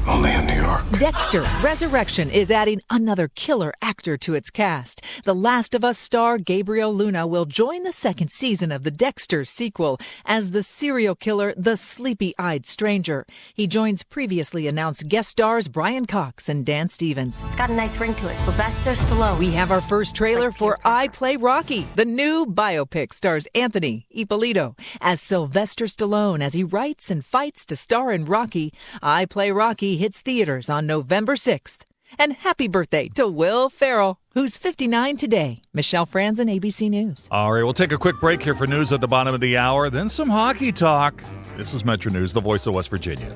Only in New York. Dexter Resurrection is adding another killer actor to its cast. The Last of Us star Gabriel Luna will join the second season of the Dexter sequel as the serial killer, the Sleepy-Eyed Stranger. He joins previously announced guest stars Brian Cox and Dan Stevens. It's got a nice ring to it. Sylvester Stallone. We have our first trailer for I Play Rocky. The new biopic stars Anthony Ippolito as Sylvester Stallone as he writes and fights to star in Rocky. I Play Rocky hits theaters on November 6th. And happy birthday to Will Ferrell, who's 59 today. Michelle Franzen, ABC News. All right, we'll take a quick break here for news at the bottom of the hour, then some hockey talk. This is Metro News, the voice of West Virginia.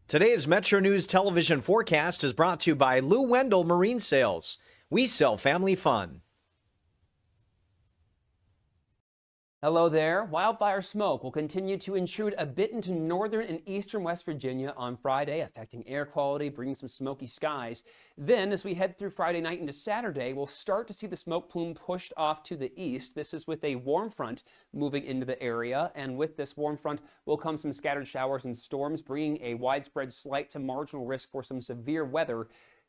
Today's Metro News television forecast is brought to you by Lou Wendell Marine Sales. We sell family fun. Hello there. Wildfire smoke will continue to intrude a bit into northern and eastern West Virginia on Friday, affecting air quality, bringing some smoky skies. Then, as we head through Friday night into Saturday, we'll start to see the smoke plume pushed off to the east. This is with a warm front moving into the area, and with this warm front will come some scattered showers and storms, bringing a widespread slight to marginal risk for some severe weather.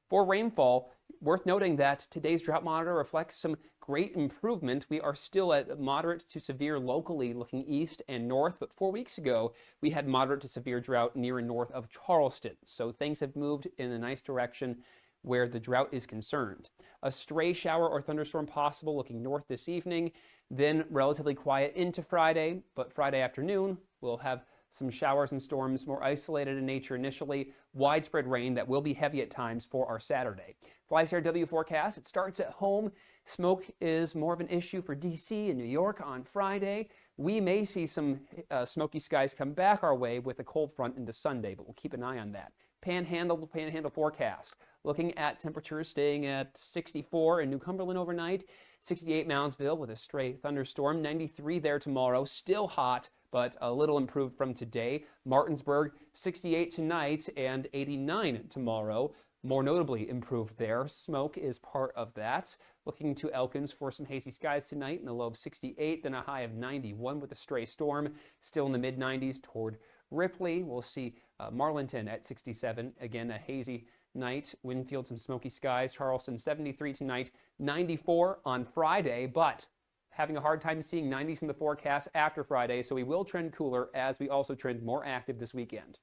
For rainfall, worth noting that today's drought monitor reflects some great improvement. We are still at moderate to severe locally looking east and north, but 4 weeks ago we had moderate to severe drought near and north of Charleston. So things have moved in a nice direction where the drought is concerned. A stray shower or thunderstorm possible looking north this evening, then relatively quiet into Friday, but Friday afternoon we'll have some showers and storms, more isolated in nature initially, widespread rain that will be heavy at times for our Saturday. FlyCRW forecast, it starts at home. Smoke is more of an issue for D.C. and New York on Friday. We may see some smoky skies come back our way with a cold front into Sunday, but we'll keep an eye on that. Panhandle forecast. Looking at temperatures staying at 64 in New Cumberland overnight, 68 Moundsville with a stray thunderstorm, 93 there tomorrow, still hot, but a little improved from today. Martinsburg, 68 tonight and 89 tomorrow. More notably improved there. Smoke is part of that. Looking to Elkins for some hazy skies tonight and a low of 68, then a high of 91 with a stray storm. Still in the mid-90s toward Ripley. We'll see Marlinton at 67. Again, a hazy night. Winfield, some smoky skies. Charleston, 73 tonight, 94 on Friday, but having a hard time seeing 90s in the forecast after Friday, so we will trend cooler as we also trend more active this weekend.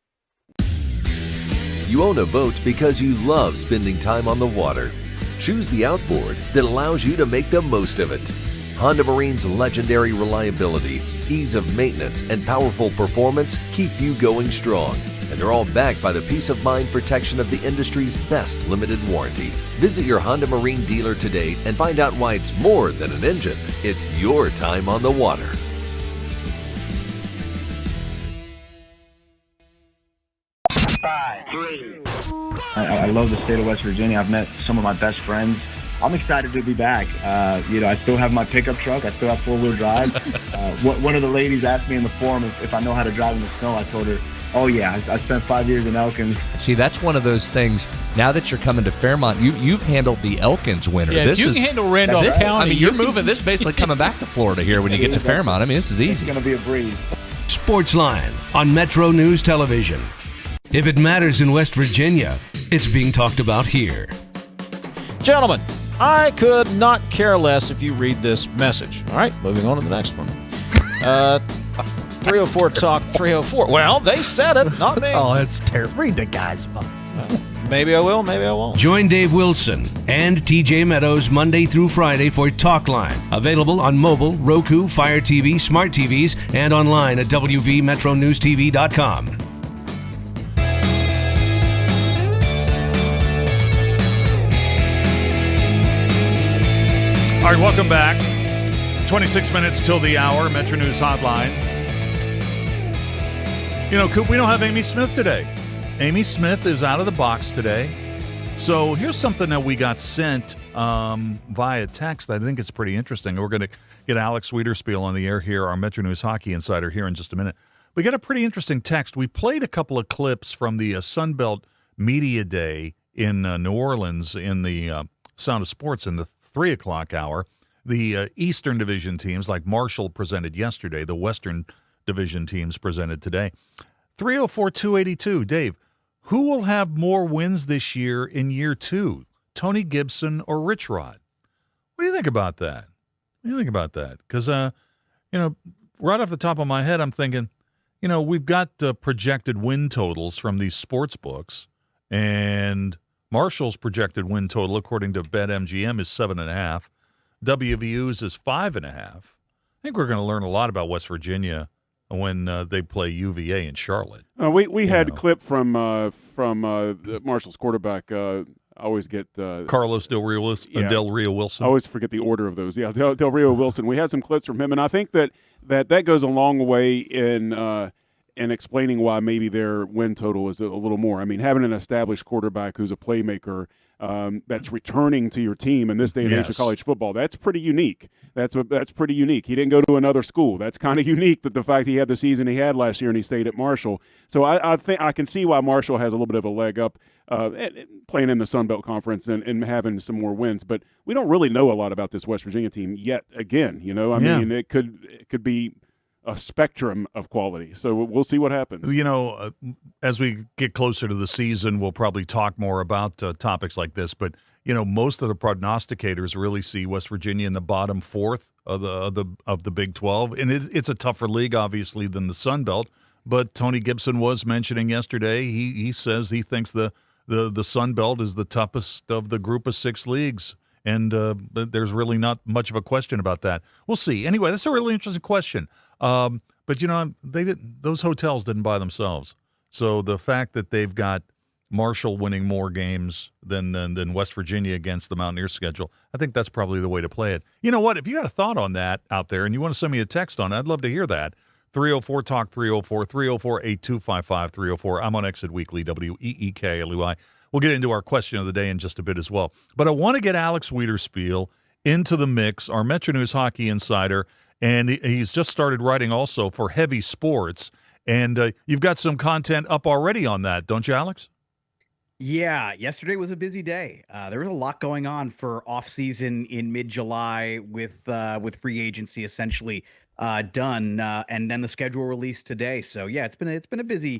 You own a boat because you love spending time on the water. Choose the outboard that allows you to make the most of it. Honda Marine's legendary reliability, ease of maintenance, and powerful performance keep you going strong. And they're all backed by the peace of mind protection of the industry's best limited warranty. Visit your Honda Marine dealer today and find out why it's more than an engine. It's your time on the water. I love the state of West Virginia. I've met some of my best friends. I'm excited to be back. I still have my pickup truck. I still have four-wheel drive. One of the ladies asked me in the forum if I know how to drive in the snow. I told her, oh, yeah, I spent 5 years in Elkins. See, that's one of those things. Now that you're coming to Fairmont, you've handled the Elkins winter. Yeah, if you can handle Randolph County. I mean, you're moving. This basically coming back to Florida here when you get to Fairmont. I mean, this is easy. It's going to be a breeze. Sportsline on Metro News Television. If it matters in West Virginia, it's being talked about here. Gentlemen, I could not care less if you read this message. All right, moving on to the next one. 304 Talk 304. Well, they said it, not me. Oh, that's terrible. Read the guy's phone. Maybe I will, maybe I won't. Join Dave Wilson and TJ Meadows Monday through Friday for Talkline. Available on mobile, Roku, Fire TV, smart TVs, and online at WVMetroNewsTV.com. All right, welcome back. 26 minutes till the hour, Metro News Hotline. You know, Coop, we don't have Amy Smith today. Amy Smith is out of the box today. So here's something that we got sent via text that I think is pretty interesting. We're going to get Alex Wiederspiel on the air here, our Metro News Hockey Insider, here in just a minute. We got a pretty interesting text. We played a couple of clips from the Sunbelt Media Day in New Orleans in the Sound of Sports in the 3 o'clock hour. The Eastern Division teams, like Marshall, presented yesterday. The Western Division teams presented today. 304-282. Dave, who will have more wins this year in year 2? Tony Gibson or Rich Rod? What do you think about that? What do you think about that? Because, right off the top of my head, I'm thinking, we've got projected win totals from these sports books, and Marshall's projected win total, according to BetMGM, is 7.5. WVU's is 5.5. I think we're going to learn a lot about West Virginia when they play UVA in Charlotte. We had a clip from Marshall's quarterback. I always get Carlos Del Rio Wilson. I always forget the order of those. Yeah, Del Rio Wilson. We had some clips from him, and I think that goes a long way in explaining why maybe their win total is a little more. I mean, having an established quarterback who's a playmaker that's returning to your team in this day and age of college football, that's pretty unique. That's pretty unique. He didn't go to another school. That's kind of unique, that the fact he had the season he had last year and he stayed at Marshall. So I think I can see why Marshall has a little bit of a leg up playing in the Sun Belt Conference and having some more wins. But we don't really know a lot about this West Virginia team yet. Again, I mean, it could be a spectrum of quality. So we'll see what happens. As we get closer to the season, we'll probably talk more about topics like this. But, most of the prognosticators really see West Virginia in the bottom fourth of the Big 12. And it's a tougher league, obviously, than the Sun Belt. But Tony Gibson was mentioning yesterday, he says he thinks the Sun Belt is the toughest of the group of 6 leagues. And there's really not much of a question about that. We'll see. Anyway, that's a really interesting question. But those hotels didn't buy themselves. So the fact that they've got Marshall winning more games than West Virginia against the Mountaineers schedule, I think that's probably the way to play it. You know what? If you got a thought on that out there and you want to send me a text on it, I'd love to hear that. 304-TALK 304, 304-8255 304. I'm on Exit Weekly, WEEKLUI. We'll get into our question of the day in just a bit as well. But I want to get Alex Wiederspiel into the mix, our Metro News Hockey Insider, and he's just started writing also for Heavy Sports. And you've got some content up already on that, don't you, Alex? Yeah, yesterday was a busy day. There was a lot going on for offseason in mid-July with free agency essentially done, and then the schedule released today. So yeah, it's been a busy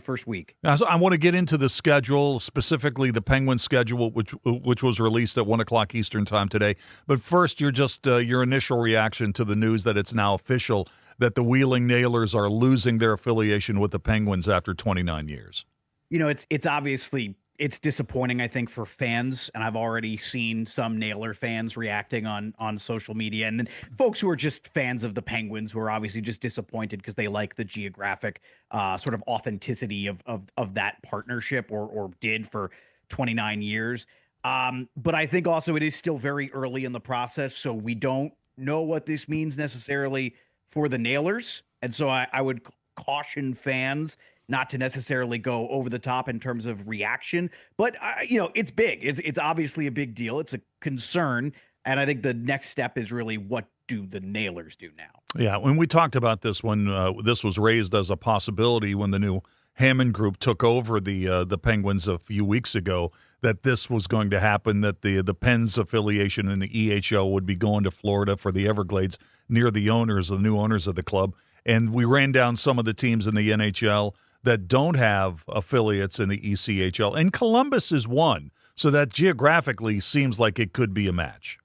first week. Now, so I want to get into the schedule, specifically the Penguins schedule, which was released at 1 o'clock Eastern time today. But first, your initial reaction to the news that it's now official that the Wheeling Nailers are losing their affiliation with the Penguins after 29 years. It's obviously disappointing, I think, for fans, and I've already seen some Nailer fans reacting on social media, and then folks who are just fans of the Penguins who are obviously just disappointed because they like the geographic sort of authenticity of that partnership or did for 29 years. But I think also it is still very early in the process, so we don't know what this means necessarily for the Nailers, and so I would caution fans not to necessarily go over the top in terms of reaction, but it's big. It's obviously a big deal. It's a concern, and I think the next step is really, what do the Nailers do now? Yeah, when we talked about this when this was raised as a possibility when the new Hammond Group took over the Penguins a few weeks ago, that this was going to happen, that the Pens affiliation in the EHL would be going to Florida for the Everglades near the new owners of the club. And we ran down some of the teams in the NHL that don't have affiliates in the ECHL, and Columbus is one. So that geographically seems like it could be a match.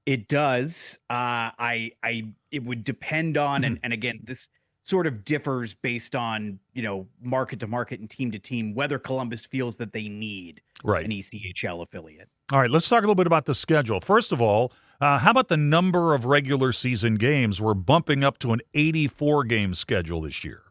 It does. It would depend on, and again, this sort of differs based on, market to market and team to team, whether Columbus feels that they need an ECHL affiliate. All right, let's talk a little bit about the schedule. First of all, how about the number of regular season games? We're bumping up to an 84-game schedule this year.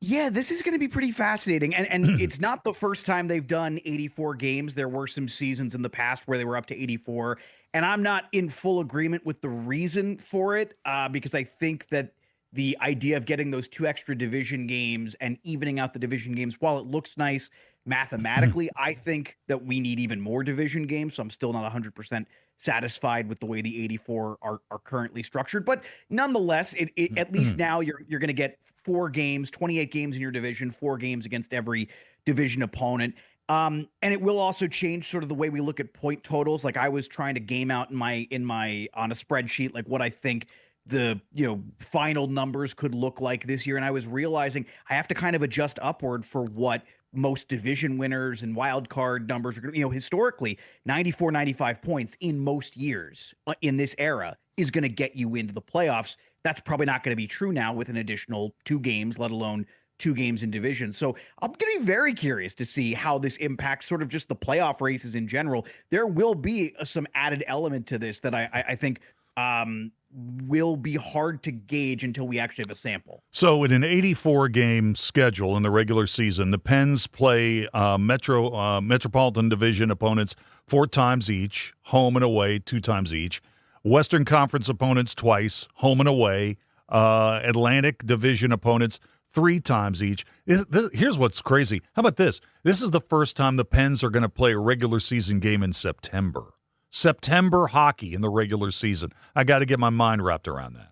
Yeah, this is going to be pretty fascinating. And it's not the first time they've done 84 games. There were some seasons in the past where they were up to 84. And I'm not in full agreement with the reason for it, because I think that the idea of getting those 2 extra division games and evening out the division games, while it looks nice mathematically, I think that we need even more division games. So I'm still not 100% satisfied with the way the 84 are currently structured. But nonetheless, at least now you're going to get 4 games, 28 games in your division, 4 games against every division opponent. And it will also change sort of the way we look at point totals. Like I was trying to game out on a spreadsheet, like what I think the final numbers could look like this year. And I was realizing I have to kind of adjust upward for what most division winners and wild card numbers are going to, historically 94, 95 points in most years in this era is going to get you into the playoffs. That's probably not going to be true now with an additional 2 games, let alone 2 games in division. So I'm going to be very curious to see how this impacts sort of just the playoff races in general. There will be some added element to this that I think will be hard to gauge until we actually have a sample. So in an 84-game schedule in the regular season, the Pens play Metropolitan Division opponents 4 times each, home and away 2 times each. Western Conference opponents twice, home and away. Atlantic Division opponents 3 times each. Here's what's crazy. How about this? This is the first time the Pens are going to play a regular season game in September. September hockey in the regular season. I got to get my mind wrapped around that.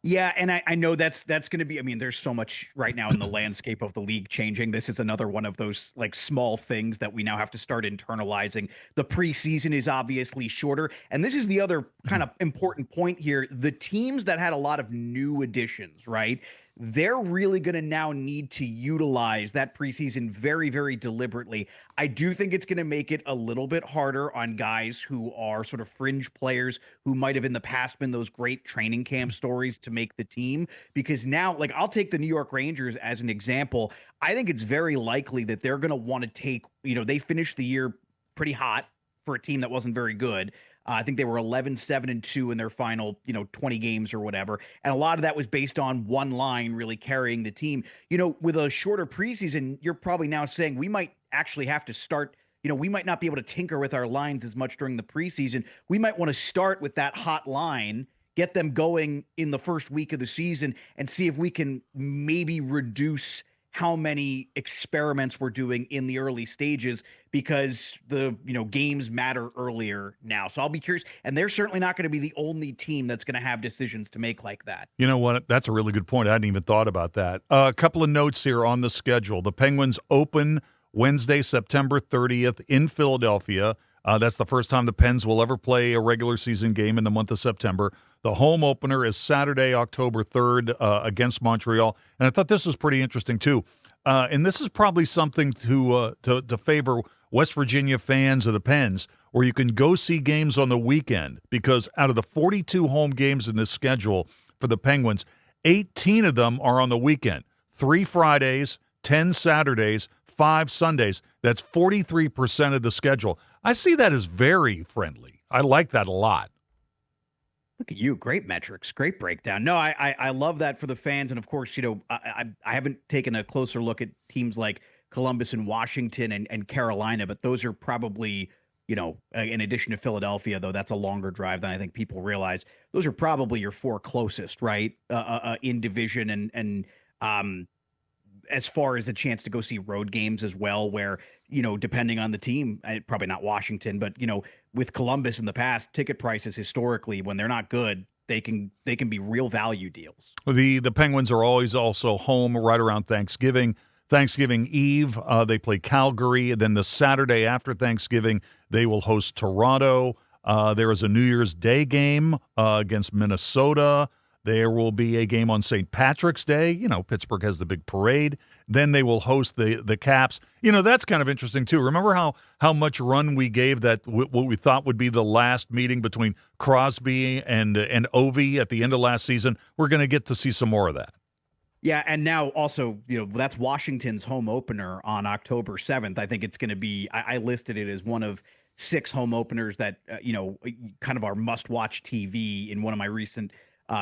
Yeah, and I know that's going to be, there's so much right now in the landscape of the league changing. This is another one of those like small things that we now have to start internalizing. The preseason is obviously shorter, and this is the other kind of important point here. The teams that had a lot of new additions, right? They're really going to now need to utilize that preseason very, very deliberately. I do think it's going to make it a little bit harder on guys who are sort of fringe players who might have in the past been those great training camp stories to make the team. Because now, like, I'll take the New York Rangers as an example. I think it's very likely that they're going to want to take, they finished the year pretty hot for a team that wasn't very good. I think they were 11-7-2 in their final, 20 games or whatever. And a lot of that was based on one line really carrying the team. With a shorter preseason, you're probably now saying we might actually have to start, we might not be able to tinker with our lines as much during the preseason. We might want to start with that hot line, get them going in the first week of the season, and see if we can maybe reduce how many experiments we're doing in the early stages, because the games matter earlier now. So I'll be curious, and they're certainly not going to be the only team that's going to have decisions to make like that. You know what? That's a really good point. I hadn't even thought about that. A couple of notes here on the schedule. The Penguins open Wednesday, September 30th in Philadelphia. That's the first time the Pens will ever play a regular season game in the month of September. The home opener is Saturday, October 3rd against Montreal. And I thought this was pretty interesting, too. And this is probably something to favor West Virginia fans of the Pens, where you can go see games on the weekend, because out of the 42 home games in this schedule for the Penguins, 18 of them are on the weekend. 3 Fridays, 10 Saturdays, 5 Sundays. That's 43% of the schedule. I see that as very friendly. I like that a lot. Look at you. Great metrics. Great breakdown. No, I love that for the fans. And of course, I haven't taken a closer look at teams like Columbus and Washington and Carolina, but those are probably, in addition to Philadelphia, though that's a longer drive than I think people realize, those are probably your 4 closest, right? In division and as far as a chance to go see road games as well, where, depending on the team, probably not Washington, but, with Columbus in the past, ticket prices historically, when they're not good, they can be real value deals. The Penguins are always also home right around Thanksgiving. Thanksgiving Eve, they play Calgary. And then the Saturday after Thanksgiving, they will host Toronto. There is a New Year's Day game against Minnesota. There will be a game on St. Patrick's Day. You know, Pittsburgh has the big parade. Then they will host the Caps. You know, that's kind of interesting, too. Remember how much run we gave that what we thought would be the last meeting between Crosby and Ovi at the end of last season? We're going to get to see some more of that. Yeah, and now also, that's Washington's home opener on October 7th. I think it's going to be, I listed it as one of 6 home openers that, kind of are must-watch TV in one of my recent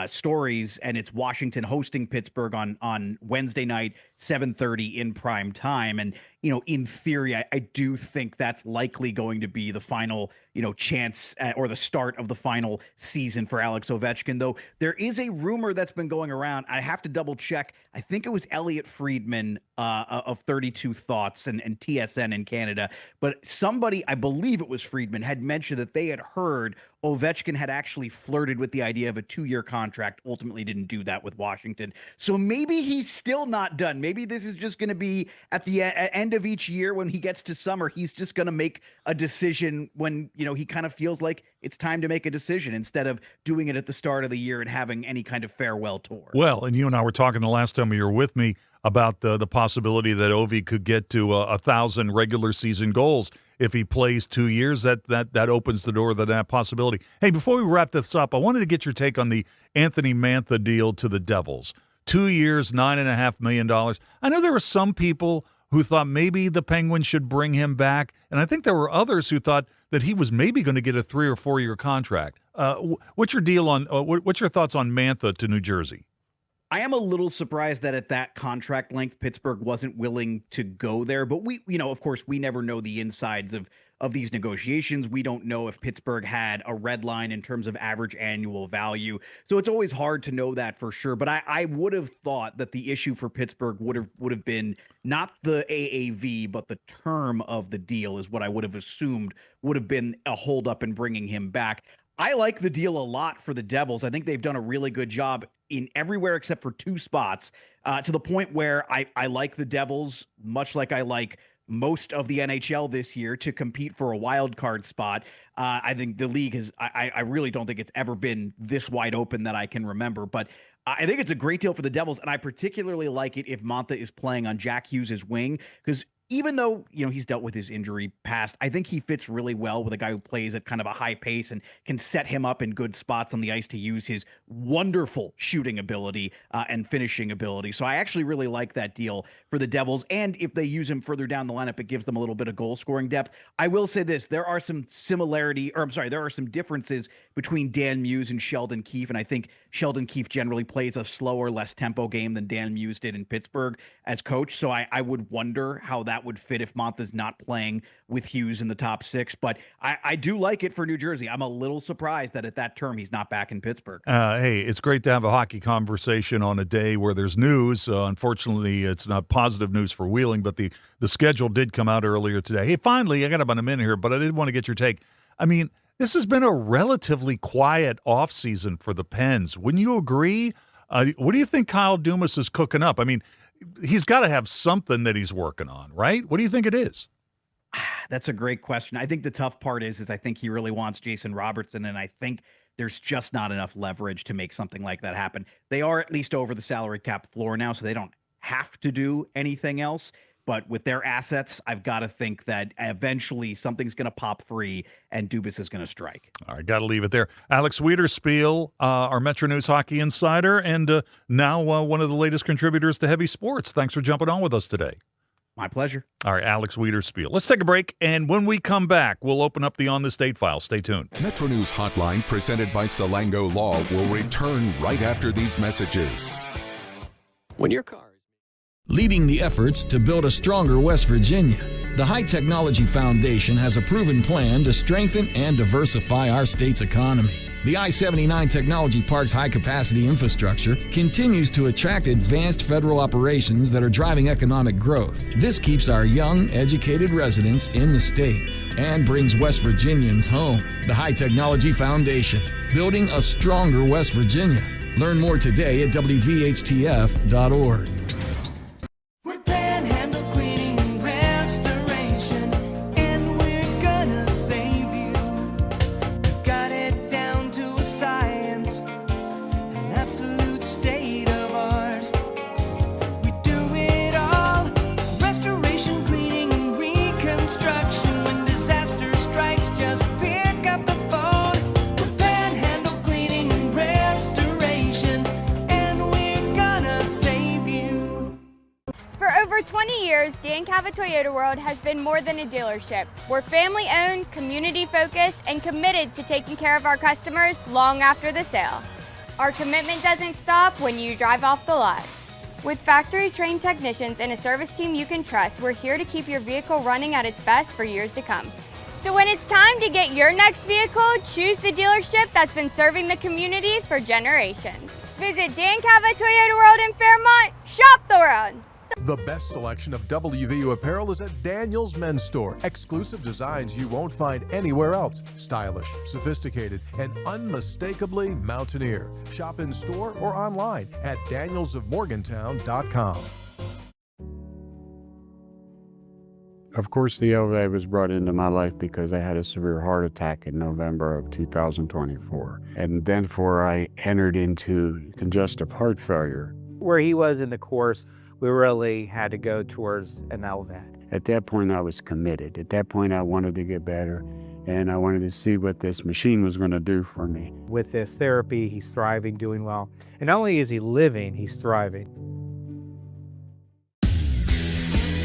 stories, and it's Washington hosting Pittsburgh on Wednesday night, 7:30 in prime time. And, in theory, I do think that's likely going to be the final, chance or the start of the final season for Alex Ovechkin, though there is a rumor that's been going around. I have to double check. I think it was Elliot Friedman of 32 Thoughts and TSN in Canada, but somebody, I believe it was Friedman, had mentioned that they had heard Ovechkin had actually flirted with the idea of a 2-year contract, ultimately didn't do that with Washington. So maybe he's still not done. Maybe this is just going to be at the end of each year when he gets to summer, he's just going to make a decision when, he kind of feels like it's time to make a decision instead of doing it at the start of the year and having any kind of farewell tour. Well, and you and I were talking the last time you were with me about the possibility that Ovi could get to 1,000 regular season goals if he plays 2 years. That opens the door to that possibility. Hey, before we wrap this up, I wanted to get your take on the Anthony Mantha deal to the Devils. 2 years, $9.5 million. I know there were some people who thought maybe the Penguins should bring him back, and I think there were others who thought that he was maybe going to get a 3 or 4 year contract. What's your deal on? What's your thoughts on Mantha to New Jersey? I am a little surprised that at that contract length, Pittsburgh wasn't willing to go there. But we, of course, we never know the insides of these negotiations. We don't know if Pittsburgh had a red line in terms of average annual value. So it's always hard to know that for sure. But I would have thought that the issue for Pittsburgh would have been not the AAV, but the term of the deal is what I would have assumed would have been a holdup in bringing him back. I like the deal a lot for the Devils. I think they've done a really good job in everywhere except for 2 spots, to the point where I like the Devils, much like I like most of the NHL this year, to compete for a wild card spot. I think the league has, I really don't think it's ever been this wide open that I can remember, but I think it's a great deal for the Devils, and I particularly like it if Mantha is playing on Jack Hughes' wing, because even though, he's dealt with his injury past, I think he fits really well with a guy who plays at kind of a high pace and can set him up in good spots on the ice to use his wonderful shooting ability and finishing ability. So I actually really like that deal for the Devils. And if they use him further down the lineup, it gives them a little bit of goal scoring depth. I will say this, there are some differences between Dan Muse and Sheldon Keefe. And I think Sheldon Keefe generally plays a slower, less tempo game than Dan Muse did in Pittsburgh as coach. So I would wonder how that would fit if Mantha's not playing with Hughes in the top 6. But I do like it for New Jersey. I'm a little surprised that at that term he's not back in Pittsburgh. Hey, it's great to have a hockey conversation on a day where there's news. Unfortunately, it's not positive news for Wheeling, but the schedule did come out earlier today. Hey, finally, I got about a minute here, but I did want to get your take. I mean, this has been a relatively quiet offseason for the Pens. Wouldn't you agree? What do you think Kyle Dumas is cooking up? I mean, he's got to have something that he's working on, right? What do you think it is? That's a great question. I think the tough part is I think he really wants Jason Robertson, and I think there's just not enough leverage to make something like that happen. They are at least over the salary cap floor now, so they don't have to do anything else. But with their assets, I've got to think that eventually something's going to pop free and Dubas is going to strike. All right, got to leave it there. Alex Wiederspiel, our Metro News hockey insider, and now one of the latest contributors to Heavy Sports. Thanks for jumping on with us today. My pleasure. All right, Alex Wiederspiel. Let's take a break, and when we come back, we'll open up the On This Date file. Stay tuned. Metro News Hotline, presented by Salango Law, will return right after these messages. When your car leading the efforts to build a stronger West Virginia, the High Technology Foundation has a proven plan to strengthen and diversify our state's economy. The I-79 Technology Park's high-capacity infrastructure continues to attract advanced federal operations that are driving economic growth. This keeps our young, educated residents in the state and brings West Virginians home. The High Technology Foundation, building a stronger West Virginia. Learn more today at WVHTF.org. Absolutely. years, Dan Cava Toyota World has been more than a dealership. We're family-owned, community-focused, and committed to taking care of our customers long after the sale. Our commitment doesn't stop when you drive off the lot. With factory-trained technicians and a service team you can trust, we're here to keep your vehicle running at its best for years to come. So when it's time to get your next vehicle, choose the dealership that's been serving the community for generations. Visit Dan Cava Toyota World in Fairmont. Shop the world. The best selection of WVU apparel is at Daniel's Men's Store. Exclusive designs you won't find anywhere else. Stylish, sophisticated, and unmistakably Mountaineer. Shop in store or online at danielsofmorgantown.com. Of course, the LVA was brought into my life because I had a severe heart attack in November of 2024. And then I entered into congestive heart failure. Where he was in the course, we really had to go towards an LVAD. At that point, I was committed. At that point, I wanted to get better, and I wanted to see what this machine was going to do for me. With this therapy, he's thriving, doing well. And not only is he living, he's thriving.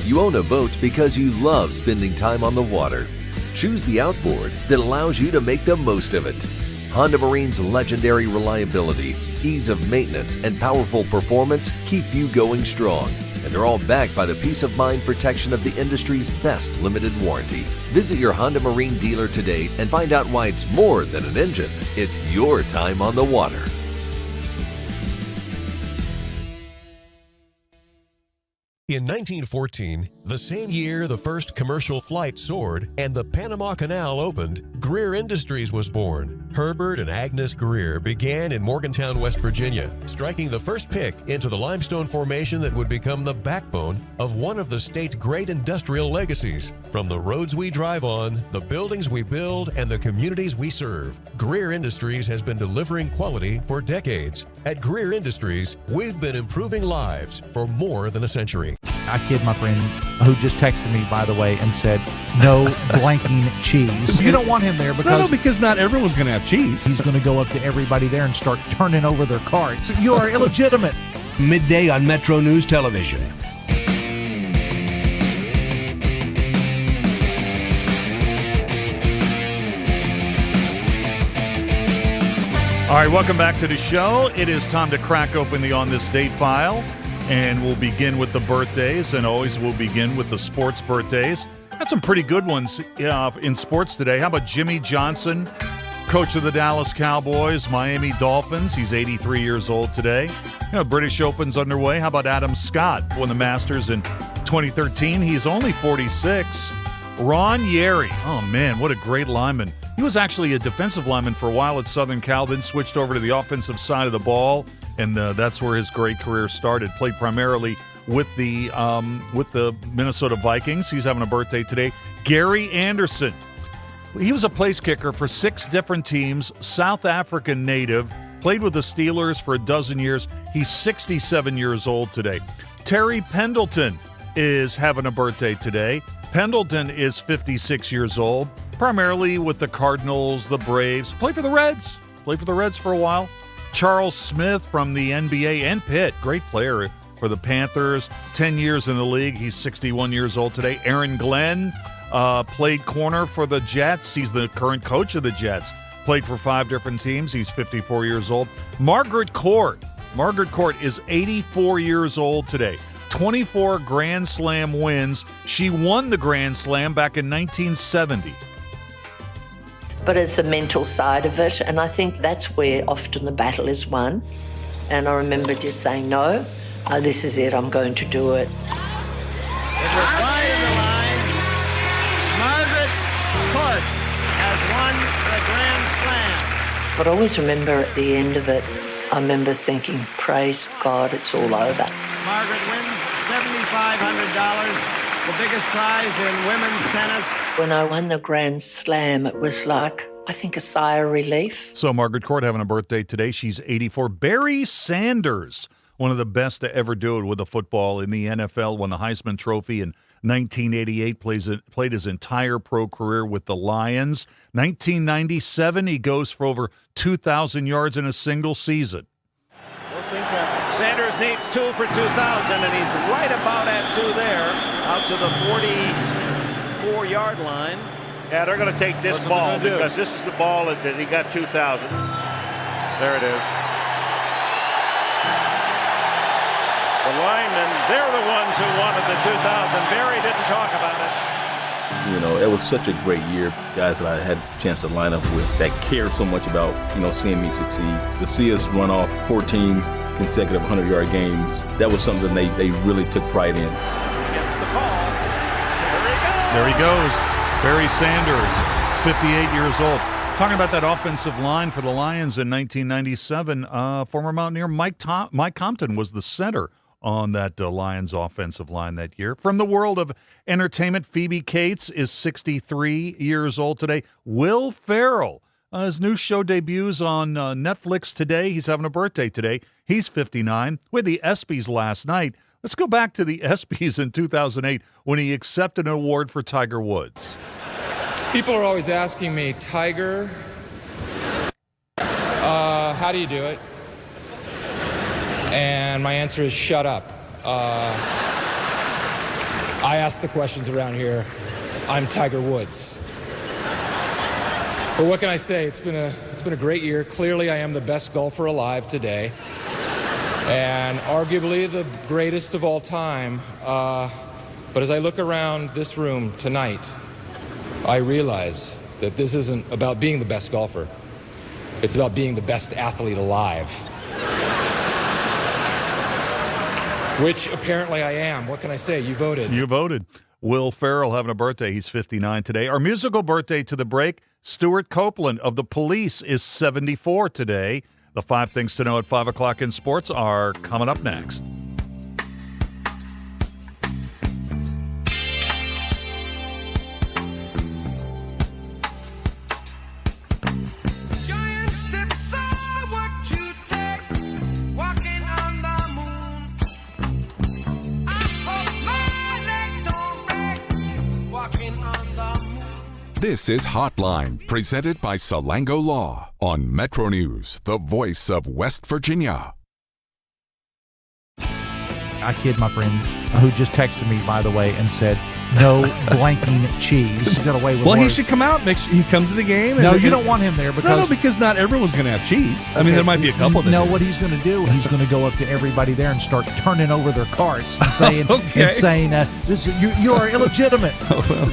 You own a boat because you love spending time on the water. Choose the outboard that allows you to make the most of it. Honda Marine's legendary reliability, ease of maintenance, and powerful performance keep you going strong. And they're all backed by the peace of mind protection of the industry's best limited warranty. Visit your Honda Marine dealer today and find out why it's more than an engine. It's your time on the water. In 1914, the same year the first commercial flight soared and the Panama Canal opened, Greer Industries was born. Herbert and Agnes Greer began in Morgantown, West Virginia, striking the first pick into the limestone formation that would become the backbone of one of the state's great industrial legacies. From the roads we drive on, the buildings we build, and the communities we serve, Greer Industries has been delivering quality for decades. At Greer Industries, we've been improving lives for more than a century. I kid my friend who just texted me, by the way, and said, no blanking cheese. You don't want him there because not everyone's going to have cheese. He's going to go up to everybody there and start turning over their carts. You are illegitimate. Midday on Metro News Television. All right, welcome back to the show. It is time to crack open the On This Date file. And we'll begin with the birthdays, and always we'll begin with the sports birthdays. Had some pretty good ones in sports today. How about Jimmy Johnson, coach of the Dallas Cowboys, Miami Dolphins? He's 83 years old today. British Open's underway. How about Adam Scott, won the Masters in 2013? He's only 46. Ron Yeri, oh man, what a great lineman. He was actually a defensive lineman for a while at Southern Cal, then switched over to the offensive side of the ball. And that's where his great career started. Played primarily with the Minnesota Vikings. He's having a birthday today. Gary Anderson. He was a place kicker for 6 different teams. South African native. Played with the Steelers for a dozen years. He's 67 years old today. Terry Pendleton is having a birthday today. Pendleton is 56 years old. Primarily with the Cardinals, the Braves. Played for the Reds. Played for the Reds for a while. Charles Smith from the NBA and Pitt, great player for the Panthers, 10 years in the league. He's 61 years old today. Aaron Glenn played corner for the Jets. He's the current coach of the Jets. Played for 5 different teams. He's 54 years old. Margaret Court. Margaret Court is 84 years old today. 24 Grand Slam wins. She won the Grand Slam back in 1970. But it's the mental side of it, and I think that's where often the battle is won. And I remember just saying, no, this is it, I'm going to do it. It was wide in the line. Margaret Court has won the Grand Slam. But I always remember at the end of it, I remember thinking, praise God, it's all over. Margaret wins $7,500. The biggest prize in women's tennis. When I won the Grand Slam, it was like, I think, a sigh of relief. So Margaret Court having a birthday today. She's 84. Barry Sanders, one of the best to ever do it with a football in the NFL, won the Heisman Trophy in 1988, played his entire pro career with the Lions. 1997, he goes for over 2,000 yards in a single season. We'll passing. Sanders needs 2 for 2,000, and he's right about at 2 there, out to the 44-yard line. Yeah, they're going to take this ball because this is the ball that he got 2,000. There it is. The linemen, they're the ones who wanted the 2,000. Barry didn't talk about it. You know, it was such a great year. Guys that I had a chance to line up with that cared so much about, seeing me succeed. To see us run off 14 consecutive 100-yard games, that was something they really took pride in. Gets the ball. There he goes. Barry Sanders, 58 years old. Talking about that offensive line for the Lions in 1997, former Mountaineer Mike Compton was the center on that Lions offensive line that year. From the world of entertainment, Phoebe Cates is 63 years old today. Will Ferrell, his new show debuts on Netflix today. He's having a birthday today. He's 59. We had the ESPYs last night. Let's go back to the ESPYs in 2008 when he accepted an award for Tiger Woods. People are always asking me, Tiger, how do you do it? And my answer is shut up. I ask the questions around here. I'm Tiger Woods. But what can I say? It's been a great year. Clearly, I am the best golfer alive today, and arguably the greatest of all time. But as I look around this room tonight, I realize that this isn't about being the best golfer. It's about being the best athlete alive. Which apparently I am. What can I say? You voted. You voted. Will Ferrell having a birthday. He's 59 today. Our musical birthday to the break, Stuart Copeland of The Police is 74 today. The 5 things to know at 5 o'clock in sports are coming up next. This is Hotline, presented by Salango Law on Metro News, the voice of West Virginia. I kid my friend who just texted me, by the way, and said, no blanking cheese. He got away with Well, he words. should come out. Make sure he comes to the game. No, you don't want him there because... No, because not everyone's going to have cheese. I mean, there might be a couple that No, do. what he's going to do, he's going to go up to everybody there and start turning over their carts and saying, this is, you are illegitimate.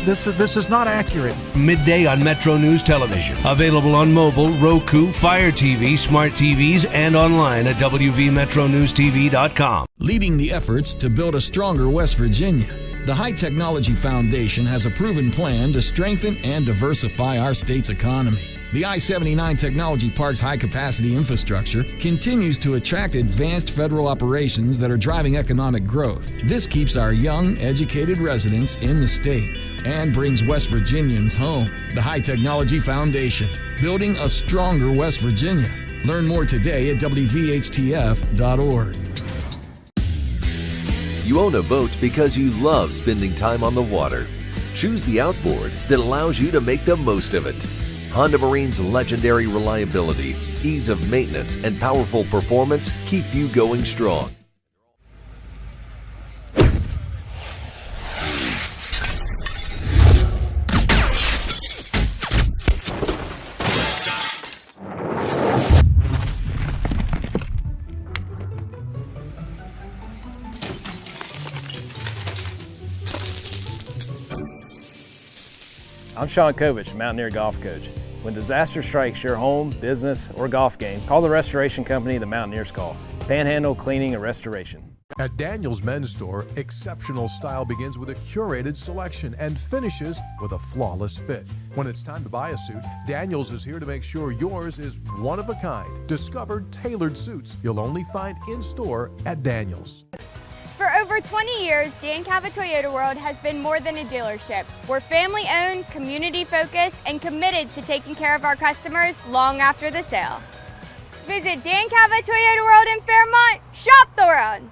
This is not accurate. Midday on Metro News Television. Available on mobile, Roku, Fire TV, smart TVs, and online at WVMetroNewsTV.com. Leading the efforts to build a stronger West Virginia, the High Technology Foundation has a proven plan to strengthen and diversify our state's economy. The I-79 Technology Park's high-capacity infrastructure continues to attract advanced federal operations that are driving economic growth. This keeps our young, educated residents in the state and brings West Virginians home. The High Technology Foundation, building a stronger West Virginia. Learn more today at WVHTF.org. You own a boat because you love spending time on the water. Choose the outboard that allows you to make the most of it. Honda Marine's legendary reliability, ease of maintenance, and powerful performance keep you going strong. I'm Sean Kovich, Mountaineer Golf Coach. When disaster strikes your home, business, or golf game, call the restoration company the Mountaineers call. Panhandle Cleaning and Restoration. At Daniel's Men's Store, exceptional style begins with a curated selection and finishes with a flawless fit. When it's time to buy a suit, Daniel's is here to make sure yours is one of a kind. Discover tailored suits you'll only find in-store at Daniel's. For over 20 years, Dan Cava Toyota World has been more than a dealership. We're family-owned, community-focused, and committed to taking care of our customers long after the sale. Visit Dan Cava Toyota World in Fairmont. Shop the world!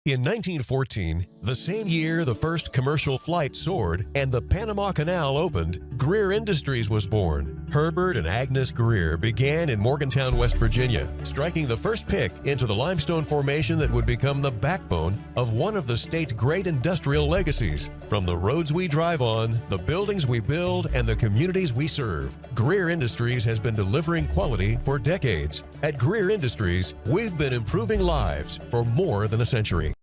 In 1914, The same year the first commercial flight soared and the Panama Canal opened, Greer Industries was born. Herbert and Agnes Greer began in Morgantown, West Virginia, striking the first pick into the limestone formation that would become the backbone of one of the state's great industrial legacies. From the roads we drive on, the buildings we build, and the communities we serve, Greer Industries has been delivering quality for decades. At Greer Industries, we've been improving lives for more than a century.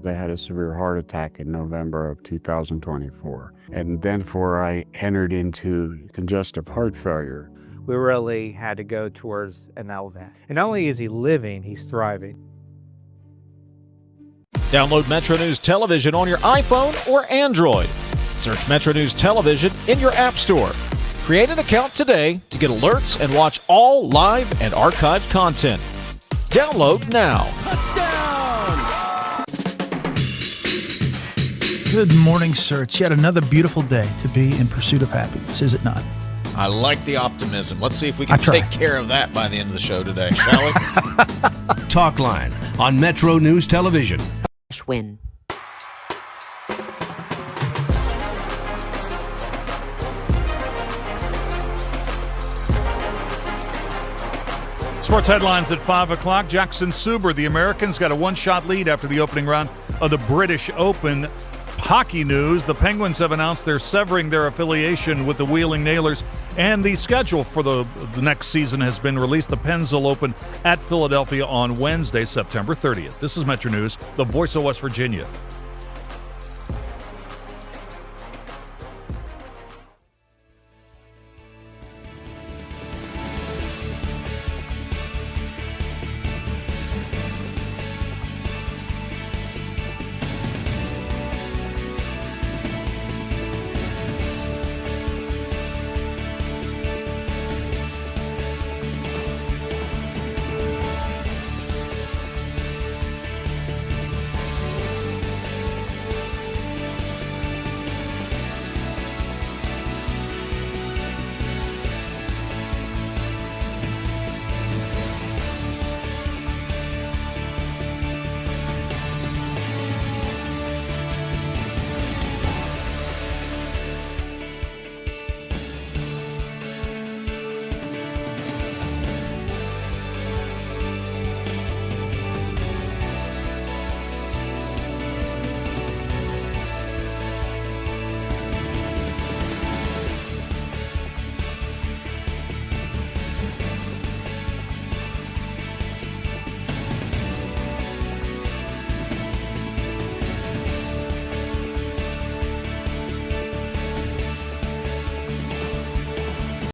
I had a severe heart attack in November of 2024. And then I entered into congestive heart failure. We really had to go towards an LVAD. And not only is he living, he's thriving. Download Metro News Television on your iPhone or Android. Search Metro News Television in your app store. Create an account today to get alerts and watch all live and archived content. Download now. Good morning, sir. It's yet another beautiful day to be in pursuit of happiness, is it not? I like the optimism. Let's see if we can take care of that by the end of the show today, shall we? Talkline on Metro News Television. Win. Sports headlines at 5 o'clock. Jackson Suber, the Americans got a one-shot lead after the opening round of the British Open. Hockey news, the Penguins have announced they're severing their affiliation with the Wheeling Nailers, and the schedule for the next season has been released. The Pens will open at Philadelphia on Wednesday, September 30th. This is Metro News, the voice of West Virginia.